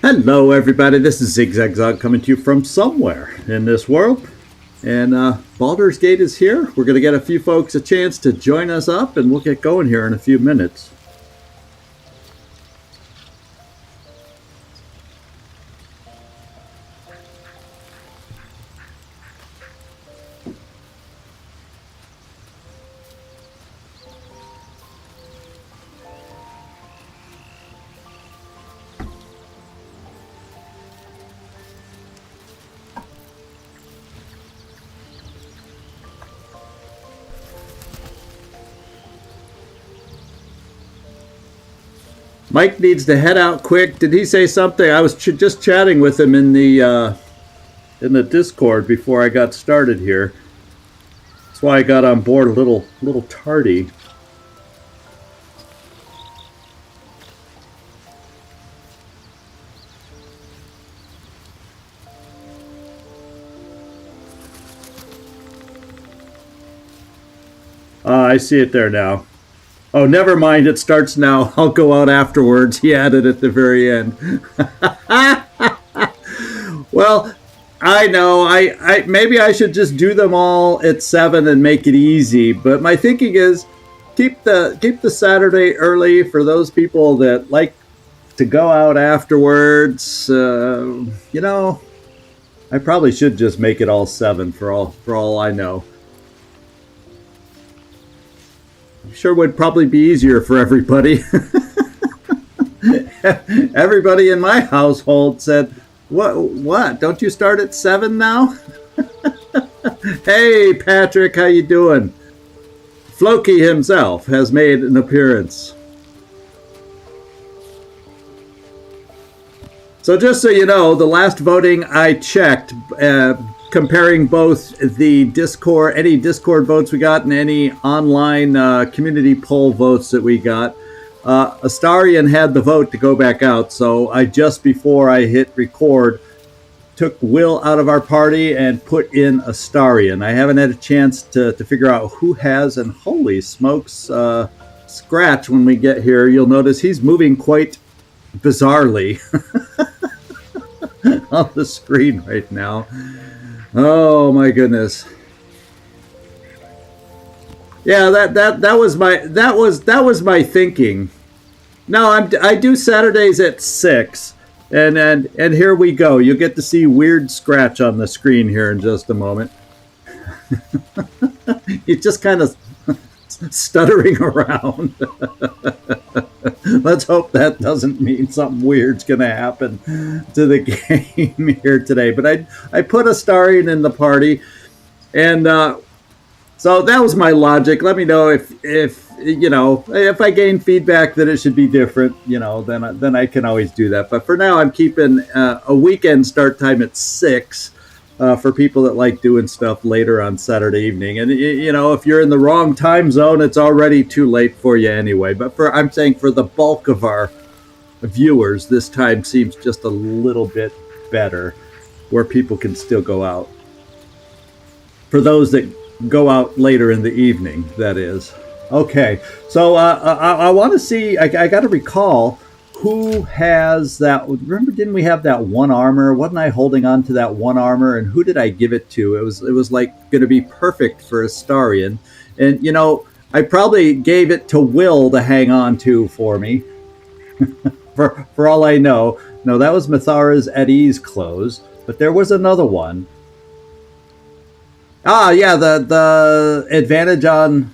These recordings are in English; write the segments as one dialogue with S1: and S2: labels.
S1: Hello everybody, this is Zigzag coming to you from somewhere in this world. And Baldur's Gate is here. We're going to get a few folks a chance to join us up and we'll get going here in a few minutes. Mike needs to head out quick. Did he say something? I was just chatting with him in the Discord before I got started here. That's why I got on board a little tardy. I see it there now. Oh, never mind. It starts now. I'll go out afterwards. He added at the very end. Well, I know. I maybe I should just do them all at 7 and make it easy. But my thinking is keep the Saturday early for those people that like to go out afterwards. You know, I probably should just make it all 7 for all I know. Sure would probably be easier for everybody. Everybody in my household said, what? Don't you start at 7 now? Hey, Patrick, how you doing? Floki himself has made an appearance. So just so you know, the last voting I checked, comparing both the Discord, any Discord votes we got and any online community poll votes that we got, Astarion had the vote to go back out. So I just before I hit record, took Will out of our party and put in Astarion. I haven't had a chance to figure out who has, and holy smokes, Scratch, when we get here, you'll notice he's moving quite bizarrely on the screen right now. Oh my goodness. Yeah, that was my thinking. No, I do Saturdays at 6, and here we go. You'll get to see weird Scratch on the screen here in just a moment. He's just kind of stuttering around. Let's hope that doesn't mean something weird's going to happen to the game here today. But I put Astarion in the party, and so that was my logic. Let me know if you know, if I gain feedback that it should be different, you know, then I can always do that. But for now, I'm keeping a weekend start time at 6. For people that like doing stuff later on Saturday evening. And, you know, if you're in the wrong time zone, it's already too late for you anyway. But I'm saying for the bulk of our viewers, this time seems just a little bit better where people can still go out. For those that go out later in the evening, that is. Okay, so I want to see, I got to recall who has that. Remember, didn't we have that one armor? Wasn't I holding on to that one armor? And who did I give it to? It was like going to be perfect for Astarion. And, you know, I probably gave it to Will to hang on to for me. for all I know. No, that was Mathara's at ease clothes. But there was another one. Ah, yeah, the advantage on...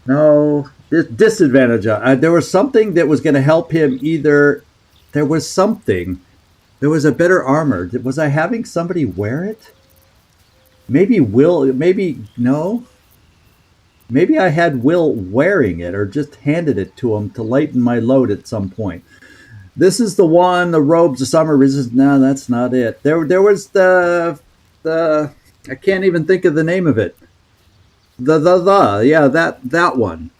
S1: No... disadvantage. There was something that was going to help him either. There was something. There was a better armor. Was I having somebody wear it? Maybe Will. Maybe no. Maybe I had Will wearing it or just handed it to him to lighten my load at some point. This is the one, the robes of summer resistance. No, that's not it. There was the I can't even think of the name of it. Yeah, that one.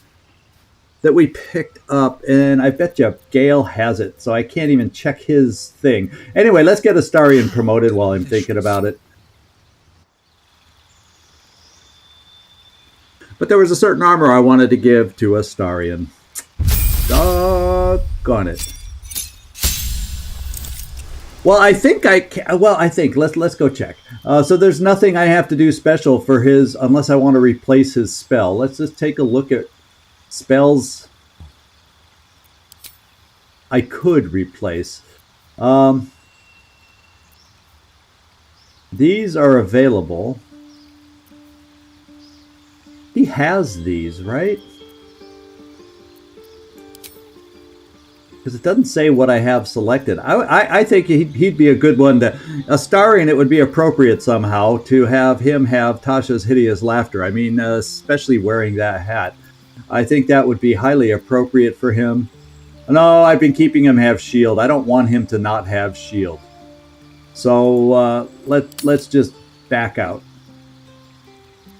S1: that we picked up, and I bet you Gale has it, so I can't even check his thing. Anyway, let's get Astarion promoted while I'm thinking about it. But there was a certain armor I wanted to give to Astarion. Doggone it. Well, I think I can. Well, I think let's go check. So there's nothing I have to do special for his unless I want to replace his spell. Let's just take a look at spells I could replace. These are available. He has these, right? Because it doesn't say what I have selected. I think he'd be a good one to... Astarion, it would be appropriate somehow to have him have Tasha's Hideous Laughter. I mean, especially wearing that hat. I think that would be highly appropriate for him. No, I've been keeping him have shield. I don't want him to not have shield. So let's just back out.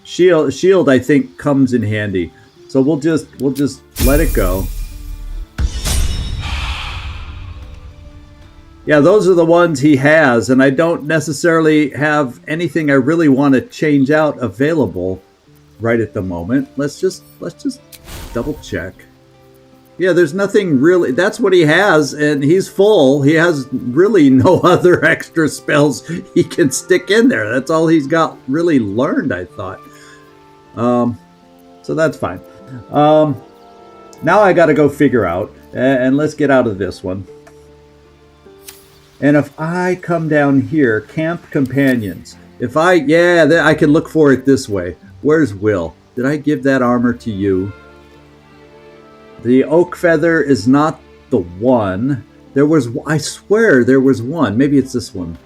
S1: Shield, I think, comes in handy. So we'll just let it go. Yeah, those are the ones he has, and I don't necessarily have anything I really want to change out available right at the moment. Let's just double check. Yeah, there's nothing really. That's what he has, and he's full. He has really no other extra spells he can stick in there. That's all he's got really learned, I thought. So that's fine. Now I got to go figure out, and let's get out of this one. And if I come down here, Camp Companions. If I can look for it this way. Where's Will? Did I give that armor to you? The oak feather is not the one. I swear there was one. Maybe it's this one.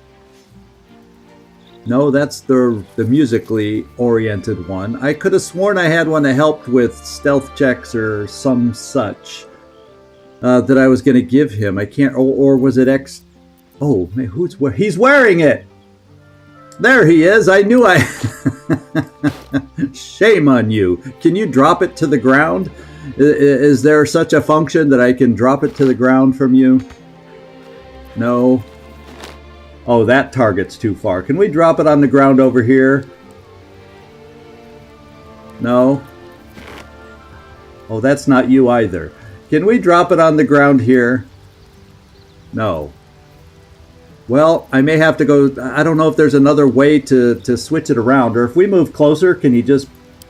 S1: No, that's the musically oriented one. I could have sworn I had one that helped with stealth checks or some such that I was going to give him. I can't, or was it X? Oh, man, he's wearing it. There he is. I knew I... Shame on you. Can you drop it to the ground? Is there such a function that I can drop it to the ground from you? No. Oh, that target's too far. Can we drop it on the ground over here? No. Oh, that's not you either. Can we drop it on the ground here? No. Well, I may have to go... I don't know if there's another way to switch it around. Or if we move closer, can he just...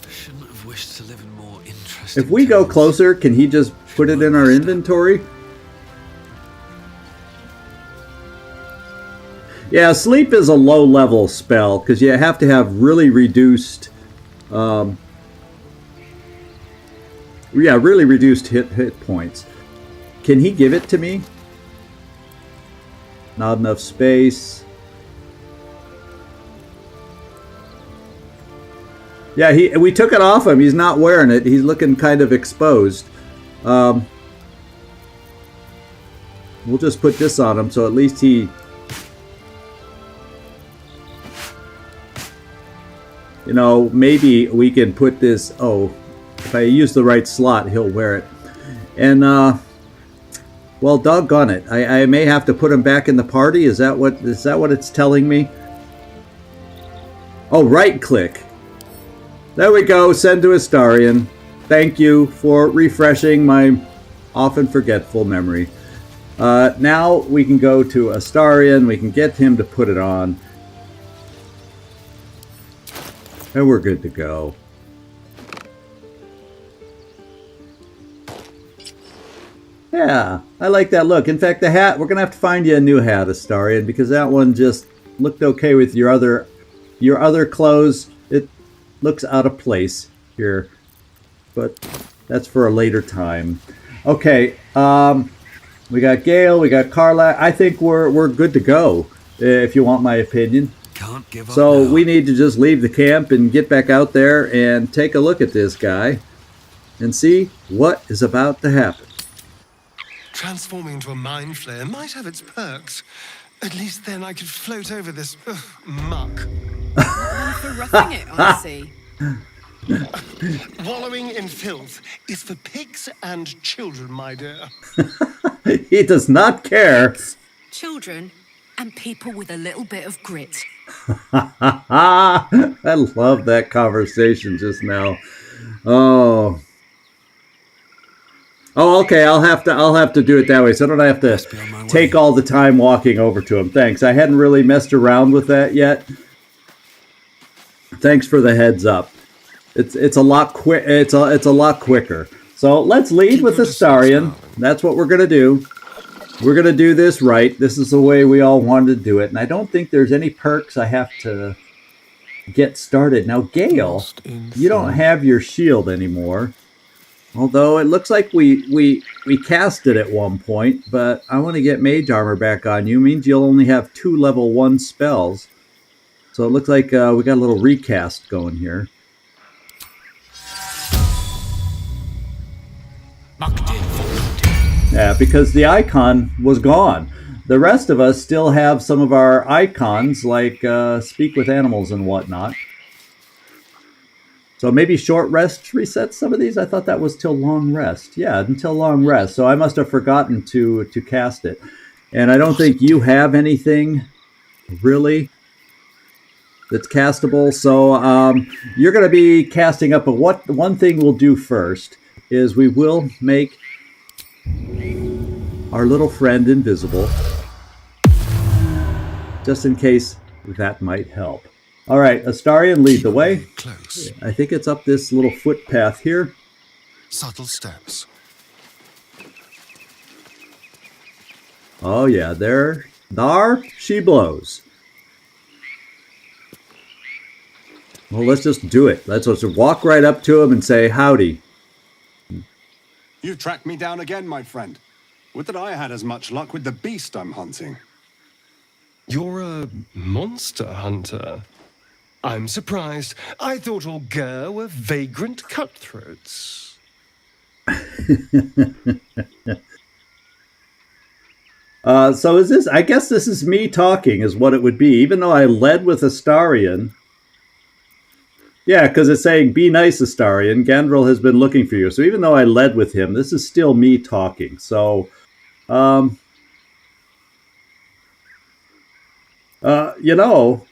S2: Shouldn't have wished to live in more interesting
S1: If we go closer, can he just put it in our inventory? Yeah, sleep is a low-level spell, because you have to have really reduced... really reduced hit points. Can he give it to me? Not enough space. Yeah, we took it off him. He's not wearing it. He's looking kind of exposed. We'll just put this on him, so at least he... You know, maybe we can put this... Oh, if I use the right slot, he'll wear it. And, well, doggone it. I may have to put him back in the party. Is that what it's telling me? Oh, right click. There we go. Send to Astarion. Thank you for refreshing my often forgetful memory. Now we can go to Astarion. We can get him to put it on. And we're good to go. Yeah, I like that look. In fact, the hat, we're going to have to find you a new hat, Astarion, because that one just looked okay with your other clothes. It looks out of place here, but that's for a later time. Okay, we got Gale, we got Carla. I think we're good to go, if you want my opinion.
S2: Can't give up
S1: So
S2: now.
S1: we need to just leave the camp and get back out there and take a look at this guy and see what is about to happen.
S3: Transforming into a mind flayer might have its perks. At least then I could float over this muck.
S4: For roughing it, I see.
S3: Wallowing in filth is for pigs and children, my dear.
S1: He does not care.
S4: Children, and people with a little bit of grit.
S1: I love that conversation just now. Oh. Oh, okay. I'll have to do it that way, so I don't have to take all the time walking over to him. Thanks. I hadn't really messed around with that yet. Thanks for the heads up. It's a lot it's a lot quicker. So let's lead with Astarion. That's what we're gonna do. We're gonna do this right. This is the way we all wanted to do it, and I don't think there's any perks I have to get started. Now, Gale, you don't have your shield anymore. Although it looks like we cast it at one point, but I want to get mage armor back on you. Means you'll only have 2 level 1 spells. So it looks like we got a little recast going here. Yeah, because the icon was gone. The rest of us still have some of our icons, like speak with animals and whatnot. So maybe short rest resets some of these? I thought that was till long rest. Yeah, until long rest. So I must have forgotten to cast it. And I don't think you have anything, really, that's castable. So you're going to be casting up. But one thing we'll do first is we will make our little friend invisible, just in case that might help. All right, Astarion, lead the way.
S3: Close.
S1: I think it's up this little footpath here.
S3: Subtle steps.
S1: Oh yeah, there she blows. Well, let's just do it. Let's walk right up to him and say howdy.
S5: You've tracked me down again, my friend. Would that I had as much luck with the beast I'm hunting.
S3: You're a monster hunter. I'm surprised. I thought all Ger were vagrant cutthroats.
S1: So is this, I guess this is me talking is what it would be, even though I led with Astarion. Yeah, because it's saying, be nice, Astarion. Gandrel has been looking for you. So even though I led with him, this is still me talking. So, you know,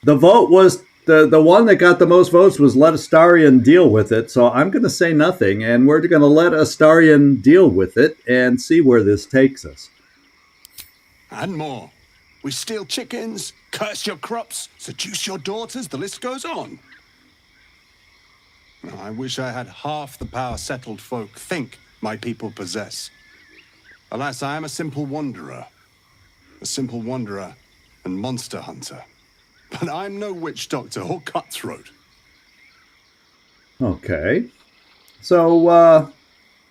S1: the vote was, the one that got the most votes was let Astarion deal with it. So I'm going to say nothing, and we're going to let Astarion deal with it and see where this takes us.
S5: And more. We steal chickens, curse your crops, seduce your daughters, the list goes on. I wish I had half the power settled folk think my people possess. Alas, I am a simple wanderer and monster hunter. But I'm no witch doctor or cutthroat.
S1: Okay. So,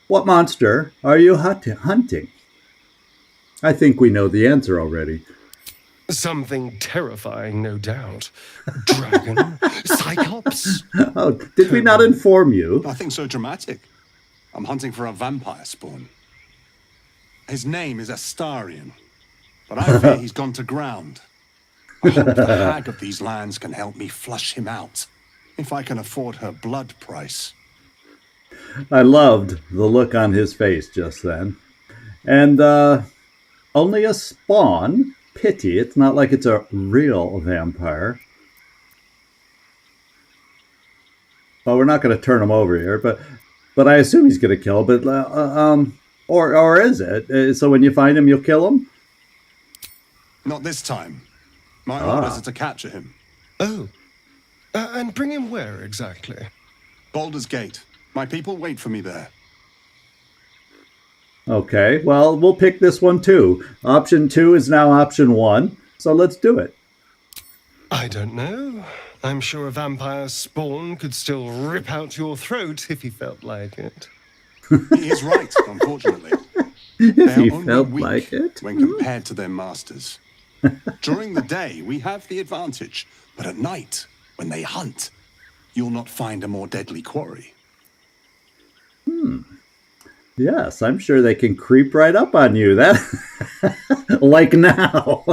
S1: what monster are you hunting? I think we know the answer already.
S3: Something terrifying, no doubt. Dragon? Cyclops?
S1: Oh, did we not inform you?
S5: Nothing so dramatic. I'm hunting for a vampire spawn. His name is Astarion, but I fear he's gone to ground. I hope the hag of these lands can help me flush him out, if I can afford her blood price.
S1: I loved the look on his face just then. And, only a spawn? Pity, it's not like it's a real vampire. Well, we're not going to turn him over here, but I assume he's going to kill. But or is it? So when you find him, you'll kill him?
S5: Not this time. My orders are to capture him.
S3: Oh. And bring him where exactly?
S5: Baldur's Gate. My people wait for me there.
S1: Okay, well, we'll pick this one too. Option 2 is now option 1, so let's do it.
S3: I don't know. I'm sure a vampire spawn could still rip out your throat if he felt like it.
S5: He is right, unfortunately.
S1: If he felt like it.
S5: When compared to their masters. During the day, we have the advantage. But at night, when they hunt, you'll not find a more deadly quarry.
S1: Yes, I'm sure they can creep right up on you. That, like now.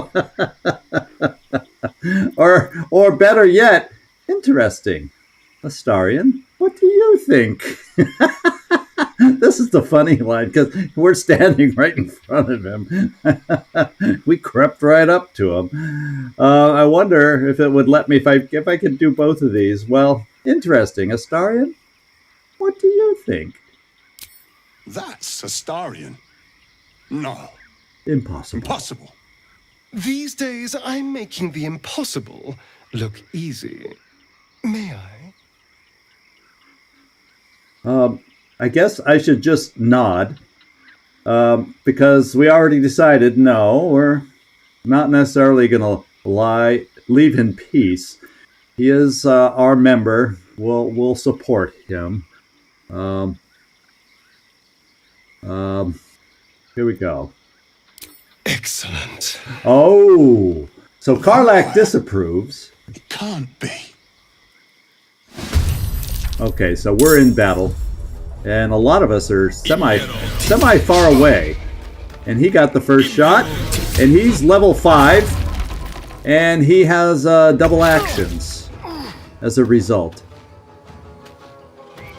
S1: Or better yet, interesting. Astarion, what do you think? This is the funny line because we're standing right in front of him. We crept right up to him. I wonder if it would let me if I could do both of these. Well, interesting. Astarion, what do you think?
S5: That's Astarion. No.
S1: Impossible.
S5: Impossible.
S3: These days, I'm making the impossible look easy. May I?
S1: I guess I should just nod because we already decided no, we're not necessarily going to leave in peace. He is our member. We'll support him. Here we go.
S3: Excellent.
S1: Oh, so Karlach disapproves.
S5: It can't be.
S1: Okay, so we're in battle. And a lot of us are semi far away. And he got the first shot. And he's level 5. And he has double actions as a result.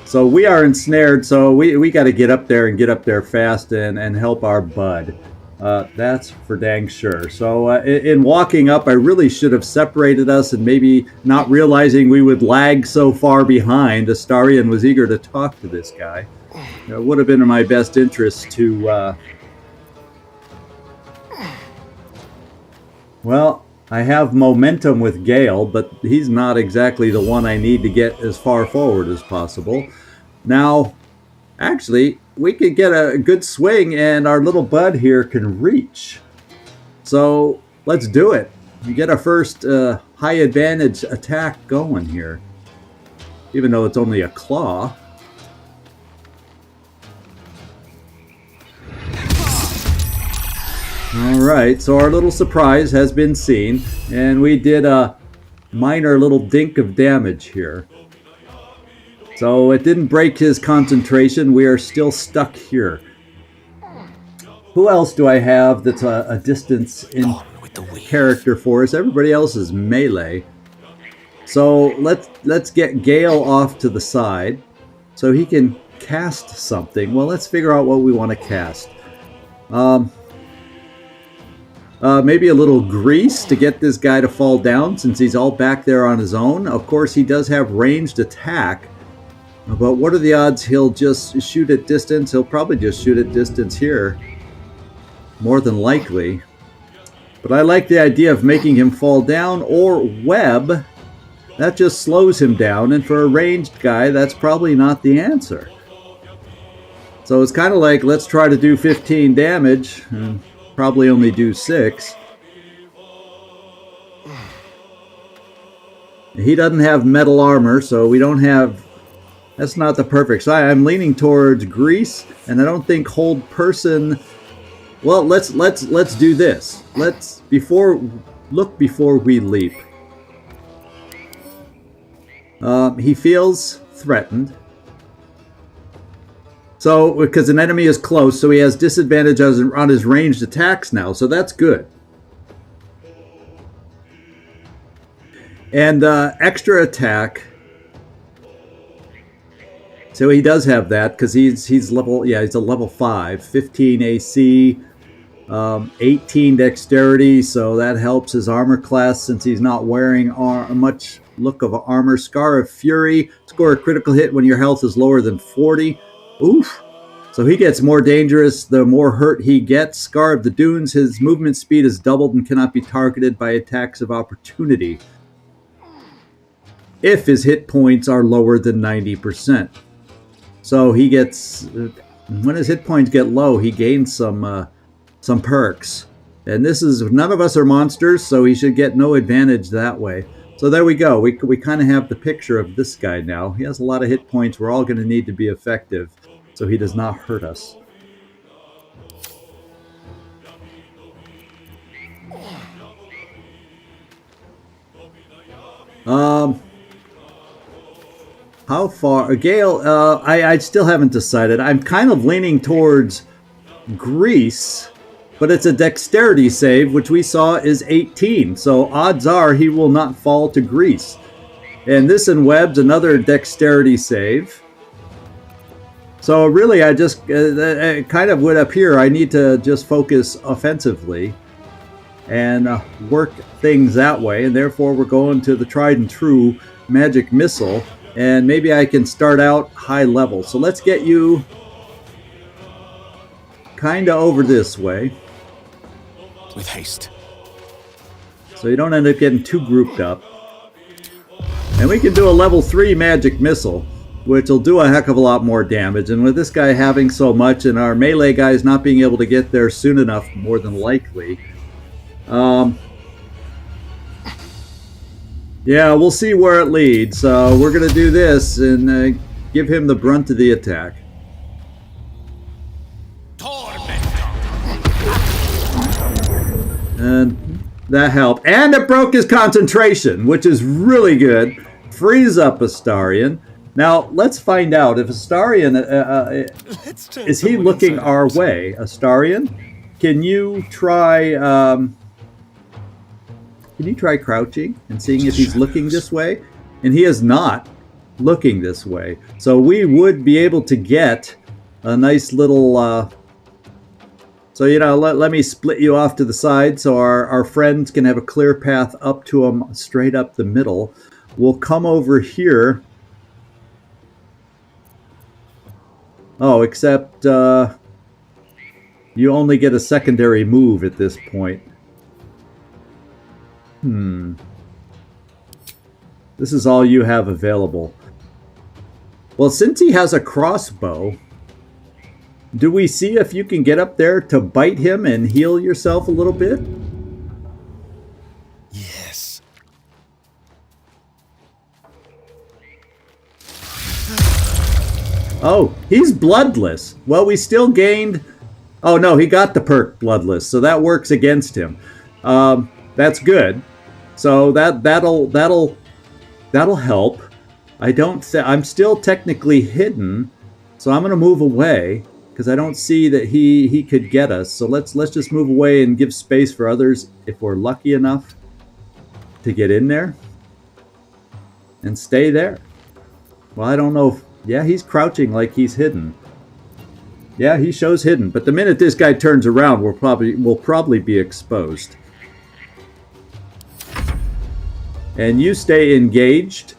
S1: So we are ensnared. So we got to get up there and get up there fast and help our bud. That's for dang sure. So in walking up, I really should have separated us, and maybe not realizing we would lag so far behind. Astarion was eager to talk to this guy. It would have been in my best interest to... Well, I have momentum with Gale, but he's not exactly the one I need to get as far forward as possible. Now, actually, we could get a good swing and our little bud here can reach. So let's do it. You get our first high advantage attack going here. Even though it's only a claw. Alright, so our little surprise has been seen. And we did a minor little dink of damage here. So it didn't break his concentration. We are still stuck here. Who else do I have that's a distance in character for us? Everybody else is melee. So let's get Gale off to the side so he can cast something. Well, let's figure out what we want to cast. Maybe a little grease to get this guy to fall down since he's all back there on his own. Of course, he does have ranged attack. But what are the odds he'll just shoot at distance? He'll probably just shoot at distance here. More than likely. But I like the idea of making him fall down or web. That just slows him down. And for a ranged guy, that's probably not the answer. So it's kind of like, let's try to do 15 damage. And probably only do 6. He doesn't have metal armor, so we don't have... That's not the perfect. So I'm leaning towards grease, and I don't think hold person. Well, let's do this. Let's look before we leap. He feels threatened. So because an enemy is close, so he has disadvantage on his ranged attacks now. So that's good. And extra attack. So he does have that because he's level, yeah, he's a level 5, 15 AC, 18 dexterity, so that helps his armor class since he's not wearing much look of armor. Scar of Fury, score a critical hit when your health is lower than 40. Oof. So he gets more dangerous the more hurt he gets. Scar of the Dunes, his movement speed is doubled and cannot be targeted by attacks of opportunity if his hit points are lower than 90%. So he gets, when his hit points get low, he gains some perks. And this is, none of us are monsters, so he should get no advantage that way. So there we go. We kind of have the picture of this guy now. He has a lot of hit points. We're all going to need to be effective so he does not hurt us. How far? Gale, I still haven't decided. I'm kind of leaning towards grease, but it's a dexterity save, which we saw is 18. So odds are he will not fall to grease. And this in webs, another dexterity save. So really, I just kind of would appear I need to just focus offensively and work things that way. And therefore, we're going to the tried and true magic missile. And maybe I can start out high level. So let's get you kind of over this way.
S6: With haste.
S1: So you don't end up getting too grouped up. And we can do a level 3 magic missile, which will do a heck of a lot more damage. And with this guy having so much and our melee guys not being able to get there soon enough, more than likely. Yeah, we'll see where it leads. We're going to do this and give him the brunt of the attack. And that helped. And it broke his concentration, which is really good. Frees up Astarion. Now, let's find out if Astarion... is he looking our way? Astarion, can you try... can you try crouching and seeing if he's looking this way? And he is not looking this way. So we would be able to get a nice little... So, you know, let me split you off to the side so our friends can have a clear path up to him straight up the middle. We'll come over here. Oh, except you only get a secondary move at this point. This is all you have available. Well, since he has a crossbow... Do we see if you can get up there to bite him and heal yourself a little bit?
S6: Yes.
S1: Oh, he's bloodless. Well, we still gained... Oh, no, he got the perk bloodless, so that works against him. That's good. So that'll help. I'm still technically hidden, so I'm going to move away. Because I don't see that he could get us. So let's just move away and give space for others if we're lucky enough to get in there. And stay there. Well, I don't know if... Yeah, he's crouching like he's hidden. Yeah, he shows hidden. But the minute this guy turns around, we'll probably be exposed. And you stay engaged.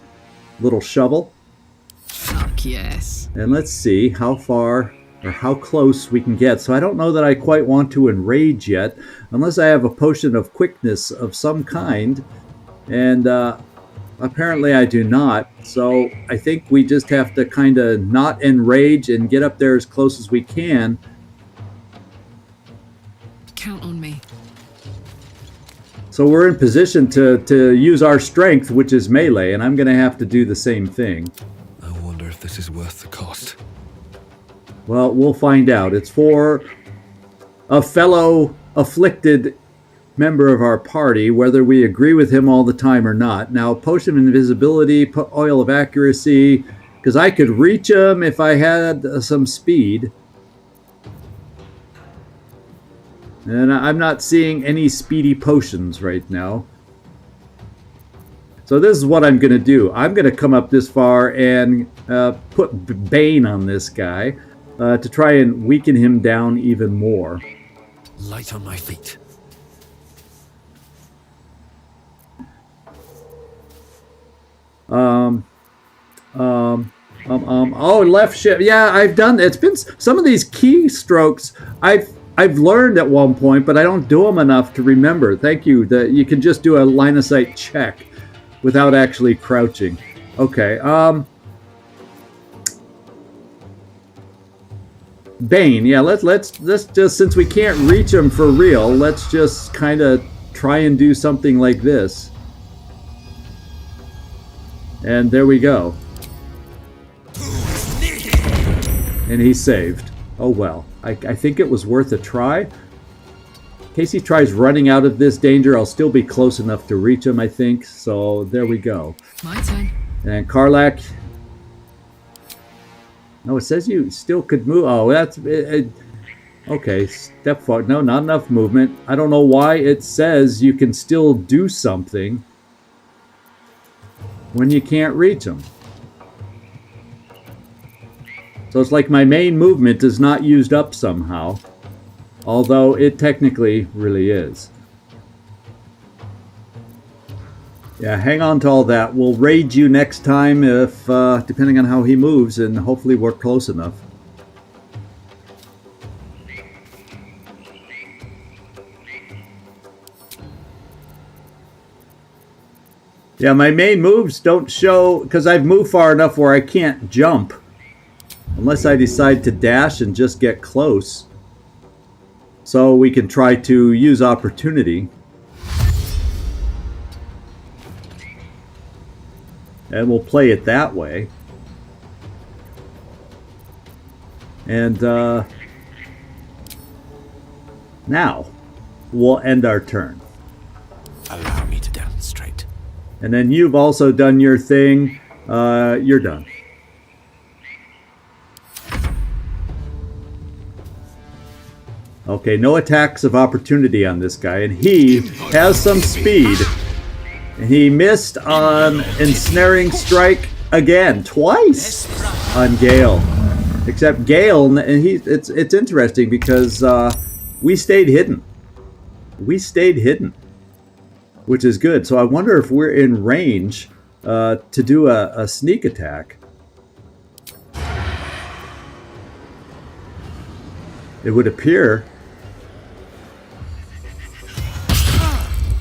S1: Little shovel.
S4: Fuck yes.
S1: And let's see how far... or how close we can get. So I don't know that I quite want to enrage yet, unless I have a potion of quickness of some kind, and apparently I do not. So I think we just have to kind of not enrage and get up there as close as we can.
S4: Count on me.
S1: So we're in position to use our strength, which is melee, and I'm going to have to do the same thing.
S2: I wonder if this is worth the cost.
S1: Well, we'll find out. It's for a fellow afflicted member of our party, whether we agree with him all the time or not. Now, potion of invisibility, oil of accuracy, because I could reach him if I had some speed. And I'm not seeing any speedy potions right now. So this is what I'm going to do. I'm going to come up this far and put Bane on this guy. To try and weaken him down even more.
S2: Light on my feet.
S1: Oh, left shift. Yeah, I've done. It's been some of these keystrokes. I've learned at one point, but I don't do them enough to remember. Thank you. That you can just do a line of sight check without actually crouching. Okay. Bane, yeah, let's just, since we can't reach him for real, let's just kind of try and do something like this. And there we go. And he's saved. Oh well, I think it was worth a try. In case he tries running out of this danger, I'll still be close enough to reach him, I think. So there we go.
S4: My turn.
S1: And Karlak... No, it says you still could move. Oh, that's... okay, step forward. No, not enough movement. I don't know why it says you can still do something. when you can't reach them. So it's like my main movement is not used up somehow, although it technically really is. Yeah, hang on to all that. We'll raid you next time if, depending on how he moves, and hopefully we're close enough. Yeah, my main moves don't show, because I've moved far enough where I can't jump. Unless I decide to dash and just get close. So we can try to use opportunity. And we'll play it that way. And now we'll end our turn.
S6: Allow me to demonstrate.
S1: And then you've also done your thing. You're done. Okay, no attacks of opportunity on this guy. And he has some speed. And he missed on Ensnaring Strike again, twice on Gale. Except Gale, and it's interesting because we stayed hidden. We stayed hidden, which is good. So I wonder if we're in range to do a sneak attack. It would appear.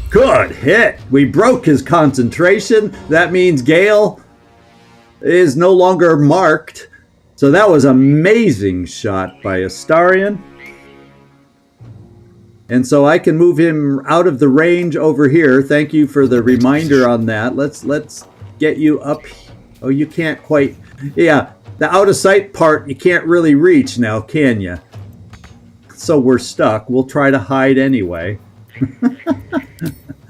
S1: Good hit. We broke his concentration. That means Gale is no longer marked. So that was an amazing shot by Astarion. And so I can move him out of the range over here. Thank you for the reminder on that. Let's get you up. Oh, you can't quite. Yeah, the out of sight part you can't really reach now, can you? So we're stuck. We'll try to hide anyway.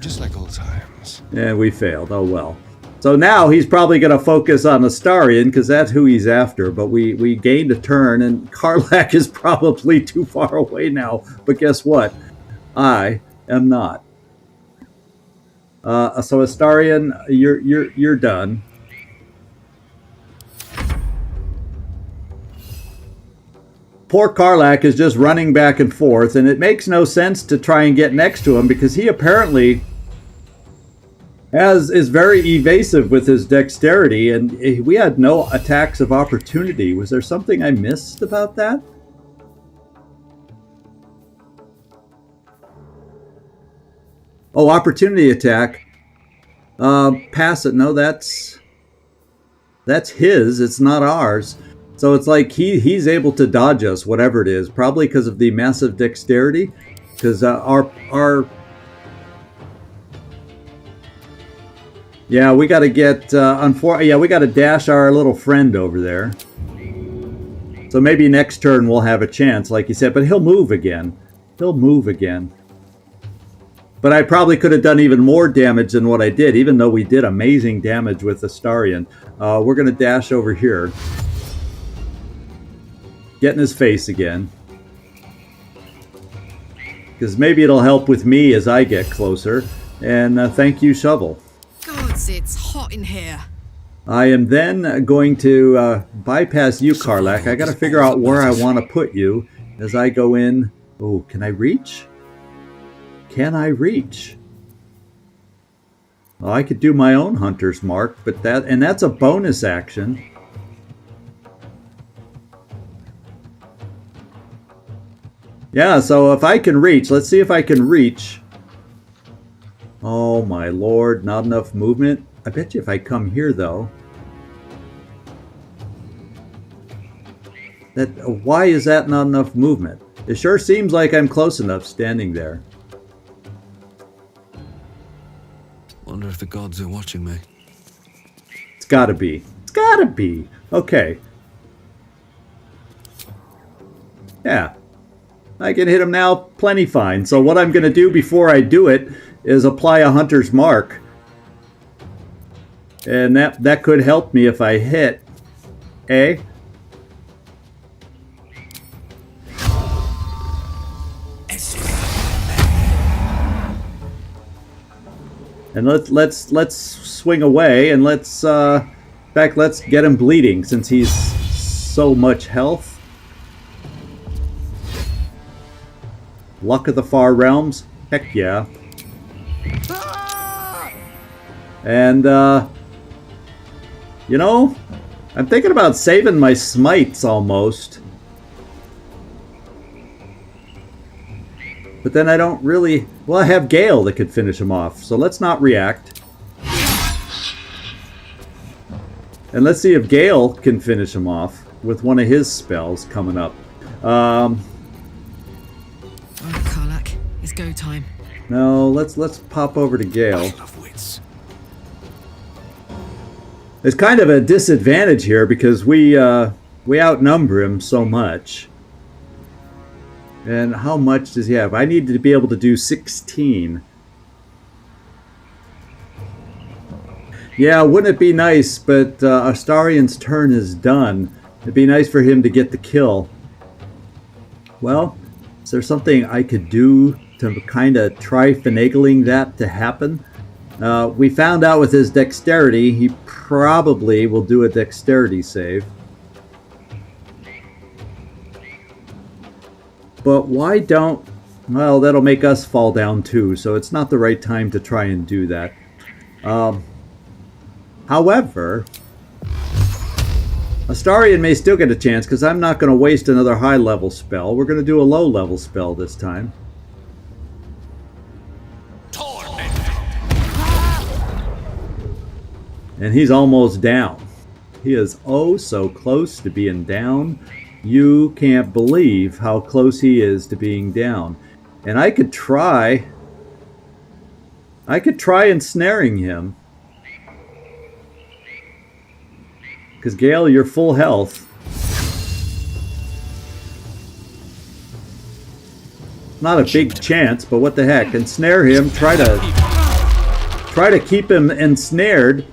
S3: Just like old times.
S1: And we failed. Oh well. So now he's probably going to focus on Astarion because that's who he's after. But we gained a turn, and Karlach is probably too far away now. But guess what? I am not. So Astarion, you're done. Poor Karlach is just running back and forth, and it makes no sense to try and get next to him because he apparently is very evasive with his dexterity, and we had no attacks of opportunity. Was there something I missed about that? Oh, opportunity attack. Pass it. No, that's his. It's not ours. So it's like he's able to dodge us, whatever it is, probably because of the massive dexterity. Because yeah, we got to get we got to dash our little friend over there. So maybe next turn we'll have a chance, like you said. But he'll move again. He'll move again. But I probably could have done even more damage than what I did, even though we did amazing damage with Astarion. We're going to dash over here. Get in his face again. Because maybe it'll help with me as I get closer. And thank you, Shovel.
S4: Gods, it's hot in here.
S1: I am then going to bypass you, Karlach. I got to figure out where I want to put you as I go in. Oh, can I reach? Can I reach? Well, I could do my own Hunter's Mark, but that's a bonus action. Yeah, so if I can reach, let's see if I can reach. Oh my lord, not enough movement. I bet you if I come here though. Why is that not enough movement? It sure seems like I'm close enough standing there.
S2: Wonder if the gods are watching me.
S1: It's gotta be. It's gotta be. Okay. Yeah. I can hit him now plenty fine. So what I'm going to do before I do it is apply a Hunter's Mark. And that could help me if I hit. A. And let's swing away, and let's in fact, let's get him bleeding since he's so much health. Luck of the Far Realms. Heck yeah. And, you know, I'm thinking about saving my smites almost. But then I don't really... Well, I have Gale that could finish him off, so let's not react. And let's see if Gale can finish him off with one of his spells coming up.
S7: Alright, Karlak, it's go time.
S1: No, let's pop over to Gale.
S6: Battle of wits.
S1: There's kind of a disadvantage here because we outnumber him so much. And how much does he have? I need to be able to do 16. Yeah, wouldn't it be nice, but Astarion's turn is done. It'd be nice for him to get the kill. Well, is there something I could do to kind of try finagling that to happen? We found out with his dexterity, he probably will do a dexterity save. But why don't... Well, that'll make us fall down too, so it's not the right time to try and do that. However, Astarion may still get a chance because I'm not going to waste another high-level spell. We're going to do a low-level spell this time. And he's almost down. He is oh so close to being down. You can't believe how close he is to being down. And I could try ensnaring him. Because Gale, you're full health. Not a big chance, but what the heck. Ensnare him, try to keep him ensnared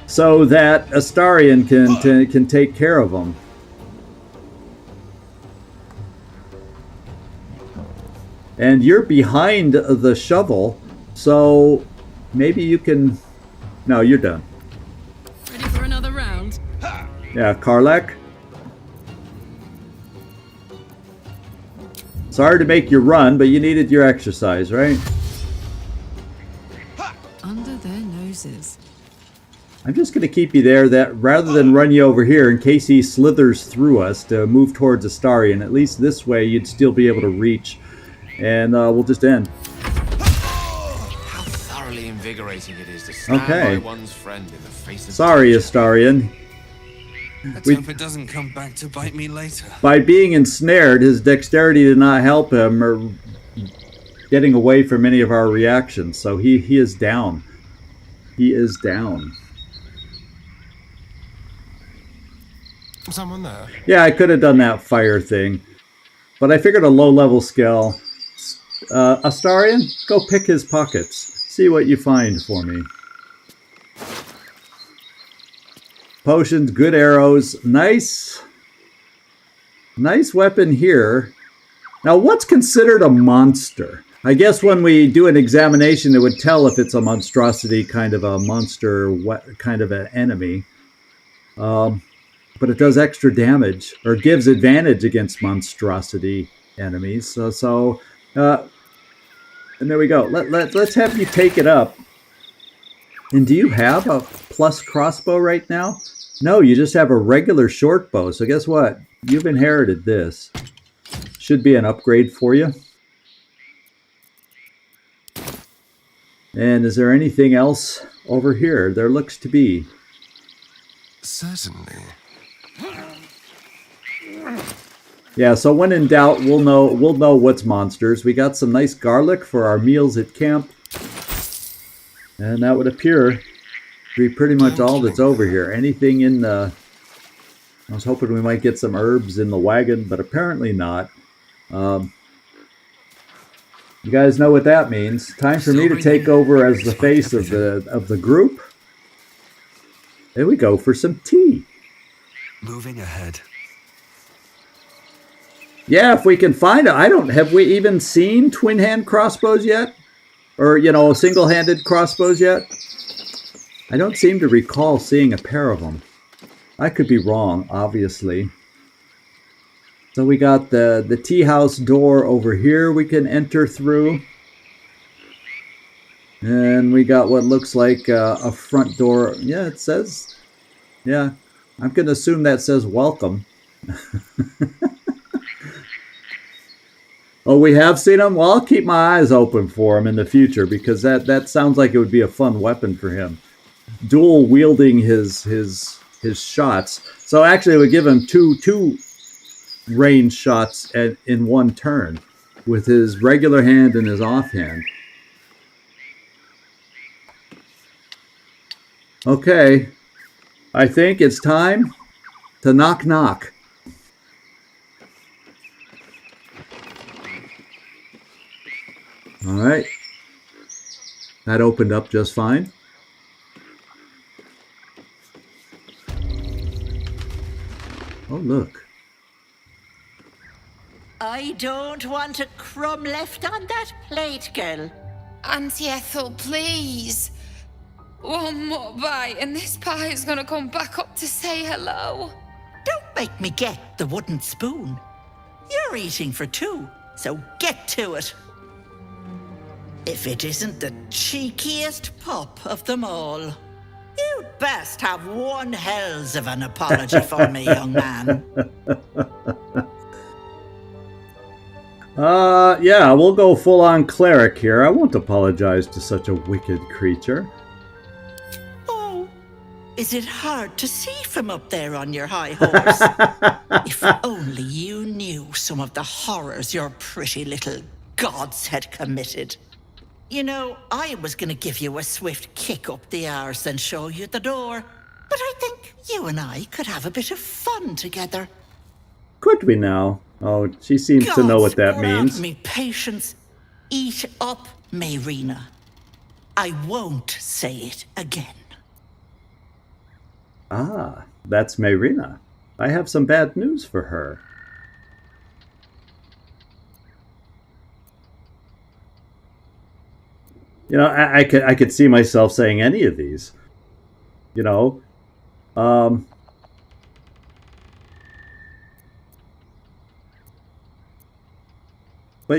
S1: so that Astarion can take care of him. And you're behind the shovel, so maybe you can... No, you're done.
S7: Ready for another round?
S1: Yeah, Karlak. Sorry to make you run, but you needed your exercise, right?
S7: Under their noses.
S1: I'm just going to keep you there, that rather than run you over here in case he slithers through us to move towards Astarion. At least this way you'd still be able to reach. And we'll just end.
S6: How thoroughly invigorating it is to stand by one's friend in the face of
S1: Sorry,
S6: danger.
S1: Astarion.
S6: Let's hope it doesn't come back to bite me later.
S1: By being ensnared, his dexterity did not help him or getting away from any of our reactions. So he is down. He is down.
S3: Someone there?
S1: Yeah, I could have done that fire thing. But I figured a low-level skill. Astarion, go pick his pockets. See what you find for me. Potions, good arrows. Nice weapon here. Now, what's considered a monster? I guess when we do an examination, it would tell if it's a monstrosity, kind of a monster, kind of an enemy. But it does extra damage, or gives advantage against monstrosity enemies. And there we go. Let's have you take it up. And do you have a plus crossbow right now? No, you just have a regular short bow. So guess what? You've inherited this. Should be an upgrade for you. And is there anything else over here? There looks to be.
S3: Certainly.
S1: Yeah, so when in doubt, we'll know what's monsters. We got some nice garlic for our meals at camp. And that would appear to be pretty much all that's over here. Anything in the... I was hoping we might get some herbs in the wagon, but apparently not. You guys know what that means. Time for me to take over as the face of the group. There we go for some tea.
S2: Moving ahead.
S1: Yeah, if we can find it. Have we even seen twin-hand crossbows yet? Or, single-handed crossbows yet? I don't seem to recall seeing a pair of them. I could be wrong, obviously. So we got the tea house door over here we can enter through. And we got what looks like a front door. Yeah, it says... Yeah, I'm going to assume that says welcome. Oh, we have seen him? Well, I'll keep my eyes open for him in the future because that sounds like it would be a fun weapon for him. Dual wielding his shots. So actually it would give him two range shots in one turn with his regular hand and his offhand. Okay, I think it's time to knock knock. All right, that opened up just fine. Oh, look.
S8: I don't want a crumb left on that plate, girl.
S9: Auntie Ethel, please. One more bite and this pie is gonna come back up to say hello.
S8: Don't make me get the wooden spoon. You're eating for two, so get to it. If it isn't the cheekiest pup of them all, you'd best have one hells of an apology for me, young man.
S1: Yeah, we'll go full-on cleric here. I won't apologize to such a wicked creature.
S8: Oh, is it hard to see from up there on your high horse? If only you knew some of the horrors your pretty little gods had committed. You know, I was going to give you a swift kick up the arse and show you the door, but I think you and I could have a bit of fun together.
S1: Could we now? Oh, she seems to know what that means.
S8: Me patience. Eat up, Mayrina. I won't say it again.
S1: Ah, that's Mayrina. I have some bad news for her. You know, I could see myself saying any of these. You know, but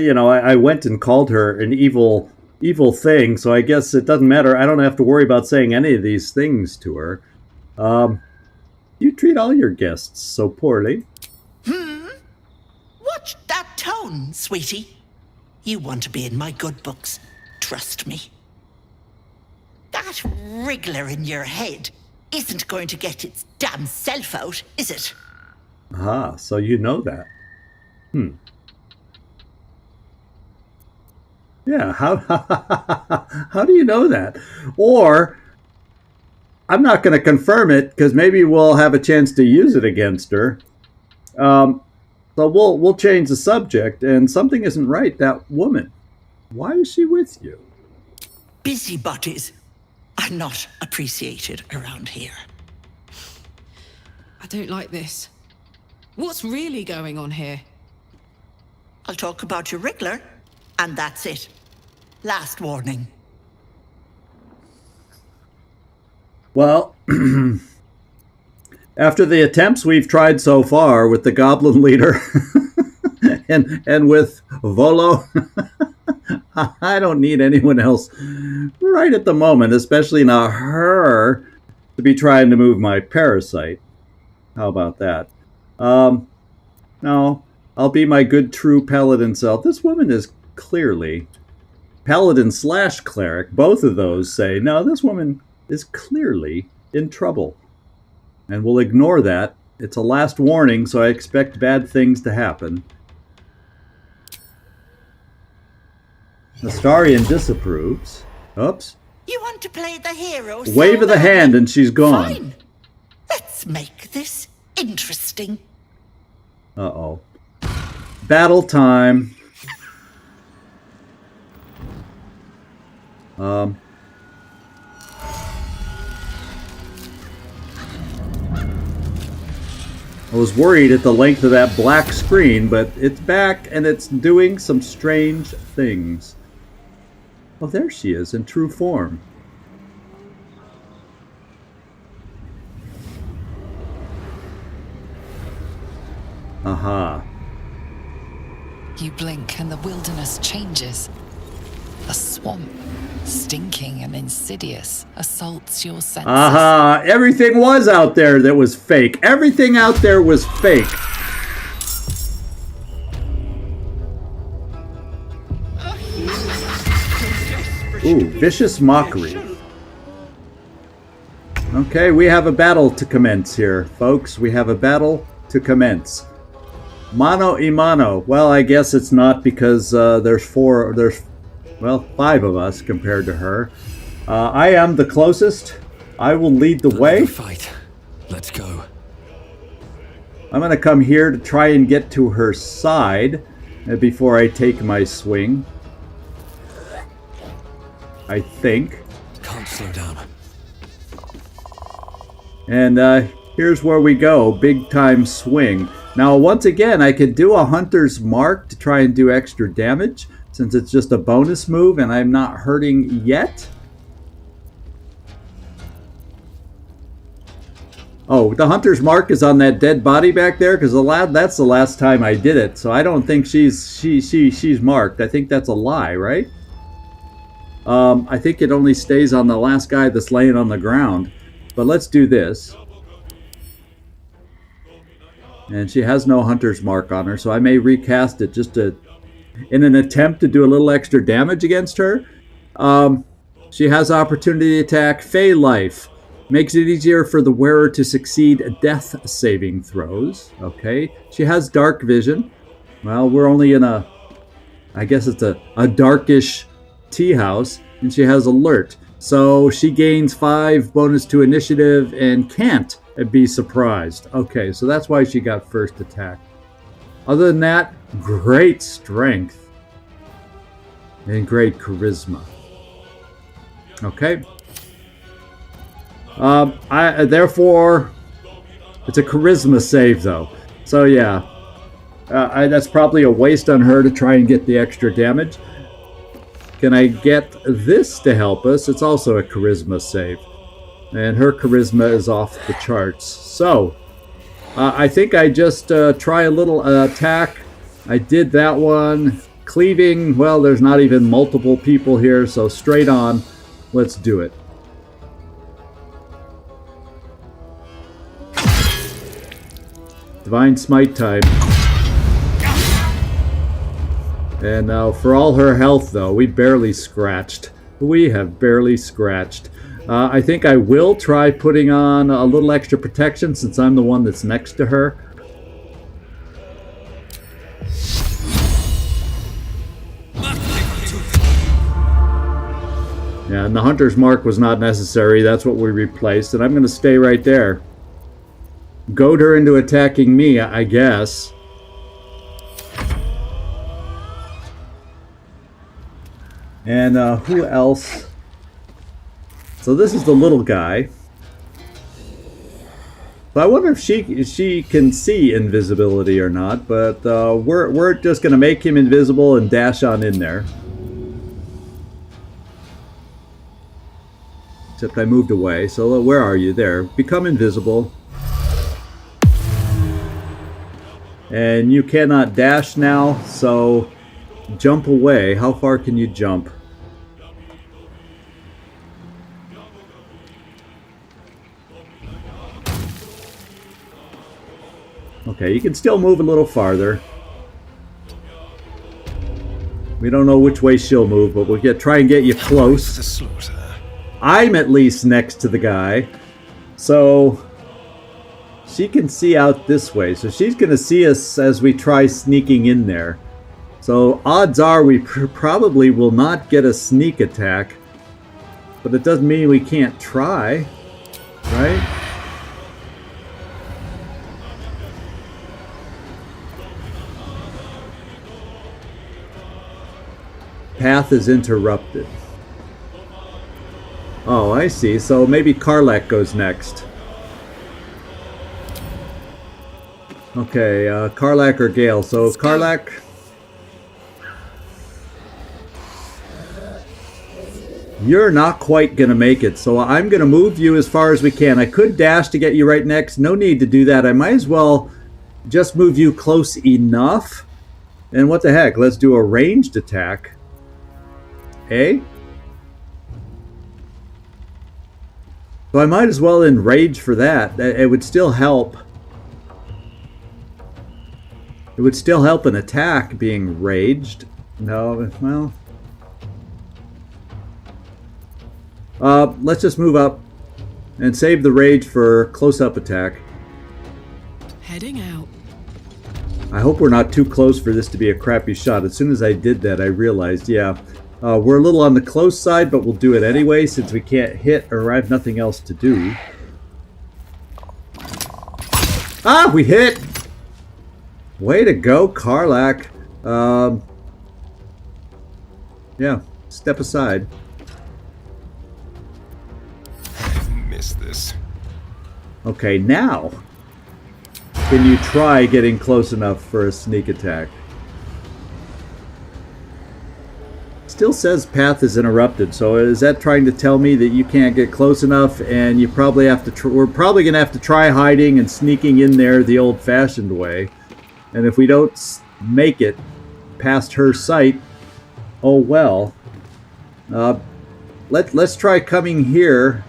S1: you know, I went and called her an evil thing, so I guess it doesn't matter. I don't have to worry about saying any of these things to her. You treat all your guests so poorly.
S8: Watch that tone, sweetie. You want to be in my good books. Trust me. That wriggler in your head isn't going to get its damn self out, is it?
S1: Ah, so you know that. Yeah, how do you know that? Or, I'm not going to confirm it, because maybe we'll have a chance to use it against her. So we'll change the subject, and something isn't right. That woman, why is she with you?
S8: Busybodies are not appreciated around here.
S7: I don't like this. What's really going on here?
S8: I'll talk about your wriggler, and that's it. Last warning.
S1: Well, after the attempts we've tried so far with the Goblin Leader and with Volo, I don't need anyone else right at the moment, especially not her, to be trying to move my parasite. How about that? No, I'll be my good true paladin self. This woman is clearly paladin / cleric. Both of those say, no, this woman is clearly in trouble. And we'll ignore that. It's a last warning, so I expect bad things to happen. Astarion disapproves. Oops.
S8: You want to play the hero?
S1: Wave of the hand and she's gone.
S8: Fine. Let's make this interesting.
S1: Uh-oh. Battle time. I was worried at the length of that black screen, but it's back and it's doing some strange things. Oh, there she is in true form. Aha.
S10: You blink and the wilderness changes. A swamp, stinking and insidious, assaults your senses.
S1: Aha! Everything was out there that was fake. Everything out there was fake. Ooh, vicious mockery. Okay, we have a battle to commence here, folks. We have a battle to commence. Mano y mano. Well, I guess it's not because there's 5 of us compared to her. I am the closest. I will lead the way.
S2: Fight. Let's go.
S1: I'm going to come here to try and get to her side before I take my swing. I think.
S2: Can't slow down.
S1: And here's where we go. Big time swing. Now, once again, I could do a Hunter's Mark to try and do extra damage, since it's just a bonus move and I'm not hurting yet. Oh, the Hunter's Mark is on that dead body back there, because that's the last time I did it. So I don't think she's marked. I think that's a lie, right? I think it only stays on the last guy that's laying on the ground. But let's do this. And she has no Hunter's Mark on her, so I may recast it just in an attempt to do a little extra damage against her. She has opportunity attack, Fey Life. Makes it easier for the wearer to succeed death saving throws. Okay. She has Dark Vision. Well, we're only in I guess it's a darkish tea house. And she has Alert. So she gains 5 bonus to initiative and can't be surprised. Okay, so that's why she got first attack. Other than that, great strength and great charisma. Okay. Therefore, it's a charisma save though. So yeah, that's probably a waste on her to try and get the extra damage. Can I get this to help us? It's also a charisma save. And her charisma is off the charts. So, I think I just try a little attack. I did that one. Cleaving, well, there's not even multiple people here, so straight on. Let's do it. Divine Smite time. And now for all her health, though, we barely scratched. We have barely scratched. I think I will try putting on a little extra protection since I'm the one that's next to her. Yeah, and the Hunter's Mark was not necessary. That's what we replaced. And I'm going to stay right there. Goad her into attacking me, I guess. And who else? So this is the little guy. So I wonder if she can see invisibility or not. But we're just going to make him invisible and dash on in there. Except I moved away. So where are you? There. Become invisible. And you cannot dash now. So jump away. How far can you jump? Okay, you can still move a little farther. We don't know which way she'll move, but we'll try and get you close. I'm at least next to the guy. So she can see out this way. So she's going to see us as we try sneaking in there. So odds are we probably will not get a sneak attack. But it doesn't mean we can't try. Right? Path is interrupted. Oh, I see. So maybe Karlach goes next. Okay, Karlach or Gale. So Karlach. You're not quite going to make it. So I'm going to move you as far as we can. I could dash to get you right next. No need to do that. I might as well just move you close enough. And what the heck? Let's do a ranged attack. Eh? So I might as well enrage for that. It would still help. It would still help an attack being raged. No, well. Let's just move up and save the rage for close-up attack.
S7: Heading out.
S1: I hope we're not too close for this to be a crappy shot. As soon as I did that, I realized, yeah, we're a little on the close side, but we'll do it anyway since we can't hit or I have nothing else to do. Ah, we hit! Way to go, Karlach. Yeah, step aside.
S3: This.
S1: Okay, now can you try getting close enough for a sneak attack? Still says path is interrupted, so is that trying to tell me that you can't get close enough and you probably have to we're probably gonna have to try hiding and sneaking in there the old-fashioned way, and if we don't make it past her sight, oh well. Let's try coming here.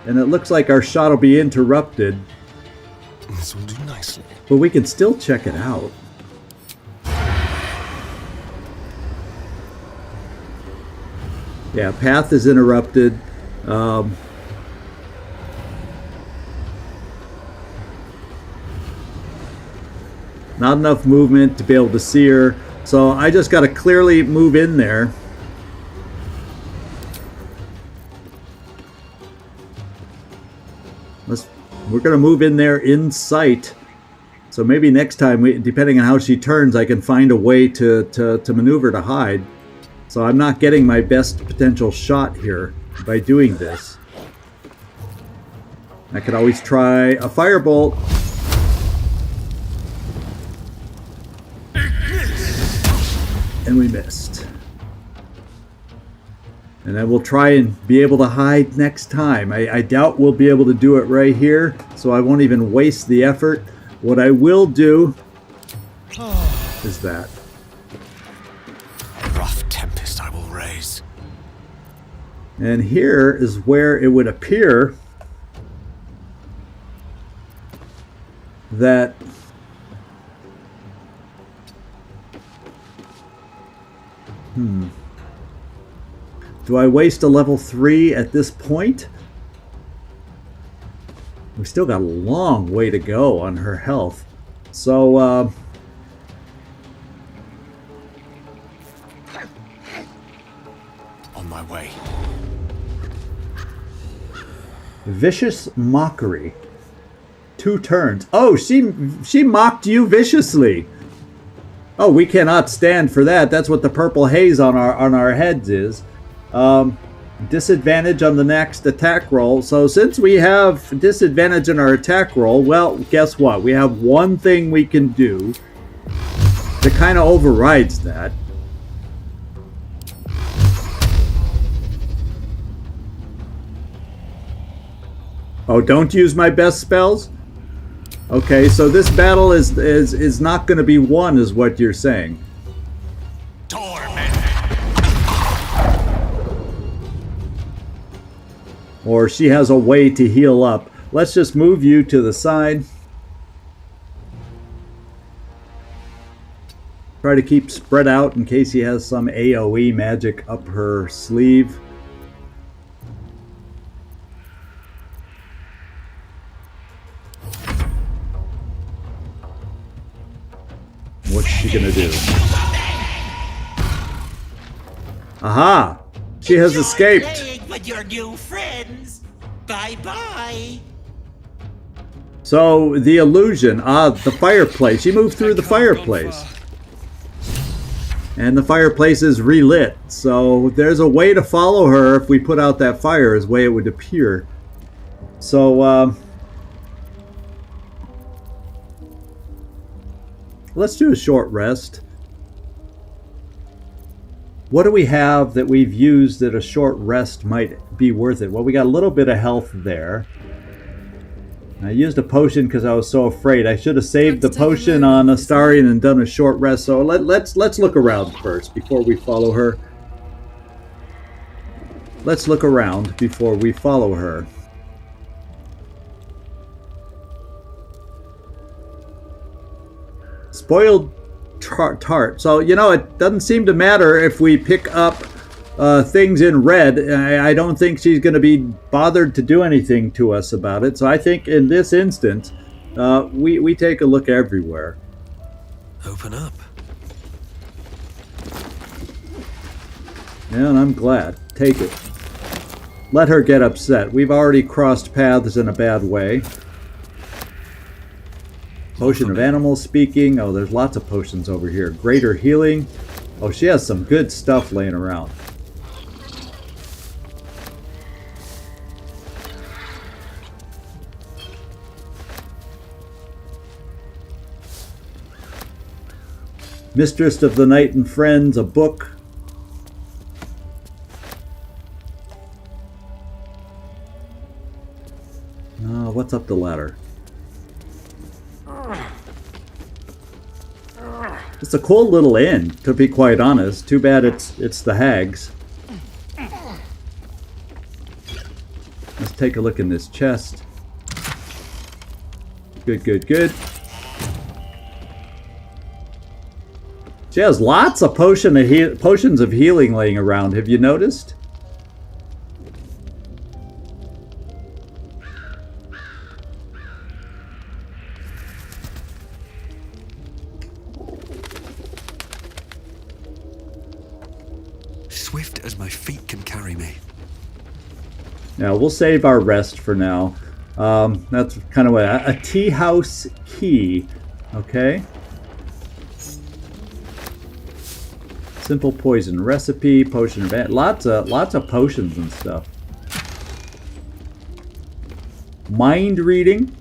S1: And it looks like our shot will be interrupted.
S3: This will do nicely.
S1: But we can still check it out. Yeah, path is interrupted. Not enough movement to be able to see her. So I just got to clearly move in there. We're going to move in there in sight. So maybe next time, depending on how she turns, I can find a way to maneuver to hide. So I'm not getting my best potential shot here by doing this. I could always try a firebolt. And we missed. And then we'll try and be able to hide next time. I doubt we'll be able to do it right here, so I won't even waste the effort. What I will do is that.
S6: A rough tempest I will raise.
S1: And here is where it would appear that do I waste a level 3 at this point? We still got a long way to go on her health. So,
S6: on my way.
S1: Vicious Mockery. 2 turns. Oh, she mocked you viciously. Oh, we cannot stand for that. That's what the purple haze on our heads is. Disadvantage on the next attack roll. So since we have disadvantage in our attack roll, well, guess what? We have one thing we can do that kind of overrides that. Oh, don't use my best spells? Okay, so this battle is not going to be won, is what you're saying. Or she has a way to heal up. Let's just move you to the side. Try to keep spread out in case he has some AoE magic up her sleeve. What's she gonna do? Aha! She has escaped.
S8: With your new friends. Bye-bye.
S1: So the illusion, the fireplace. She moved through the fireplace. And the fireplace is relit. So there's a way to follow her if we put out that fire, is the way it would appear. So let's do a short rest. What do we have that we've used that a short rest might be worth it? Well, we got a little bit of health there. I used a potion because I was so afraid. I should have saved the potion on Astarion and done a short rest. So let's look around first before we follow her. Let's look around before we follow her. Spoiled tart. So, you know, it doesn't seem to matter if we pick up things in red. I don't think she's going to be bothered to do anything to us about it. So I think in this instance, we take a look everywhere.
S2: Open up.
S1: Yeah, and I'm glad. Take it. Let her get upset. We've already crossed paths in a bad way. Potion of animal speaking. Oh, there's lots of potions over here. Greater healing. Oh, she has some good stuff laying around. Mistress of the Night and Friends, a book. What's up the ladder? It's a cool little inn, to be quite honest. Too bad it's the hags. Let's take a look in this chest. Good, good, good. She has lots of potions of healing laying around. Have you noticed?
S2: Swift as my feet can carry me.
S1: Now, we'll save our rest for now. That's kind of a tea house key. Okay. Simple poison recipe, potion of lots of potions and stuff. Mind reading.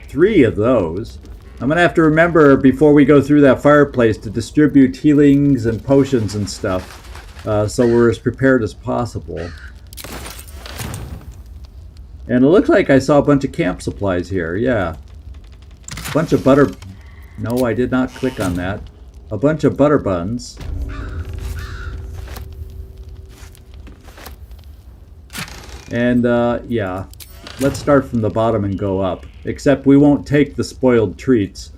S1: 3 of those. I'm gonna have to remember before we go through that fireplace to distribute healings and potions and stuff, so we're as prepared as possible. And it looks like I saw a bunch of camp supplies here. Yeah, a bunch of butter. No, I did not click on that. A bunch of butter buns. And yeah, let's start from the bottom and go up. Except we won't take the spoiled treats.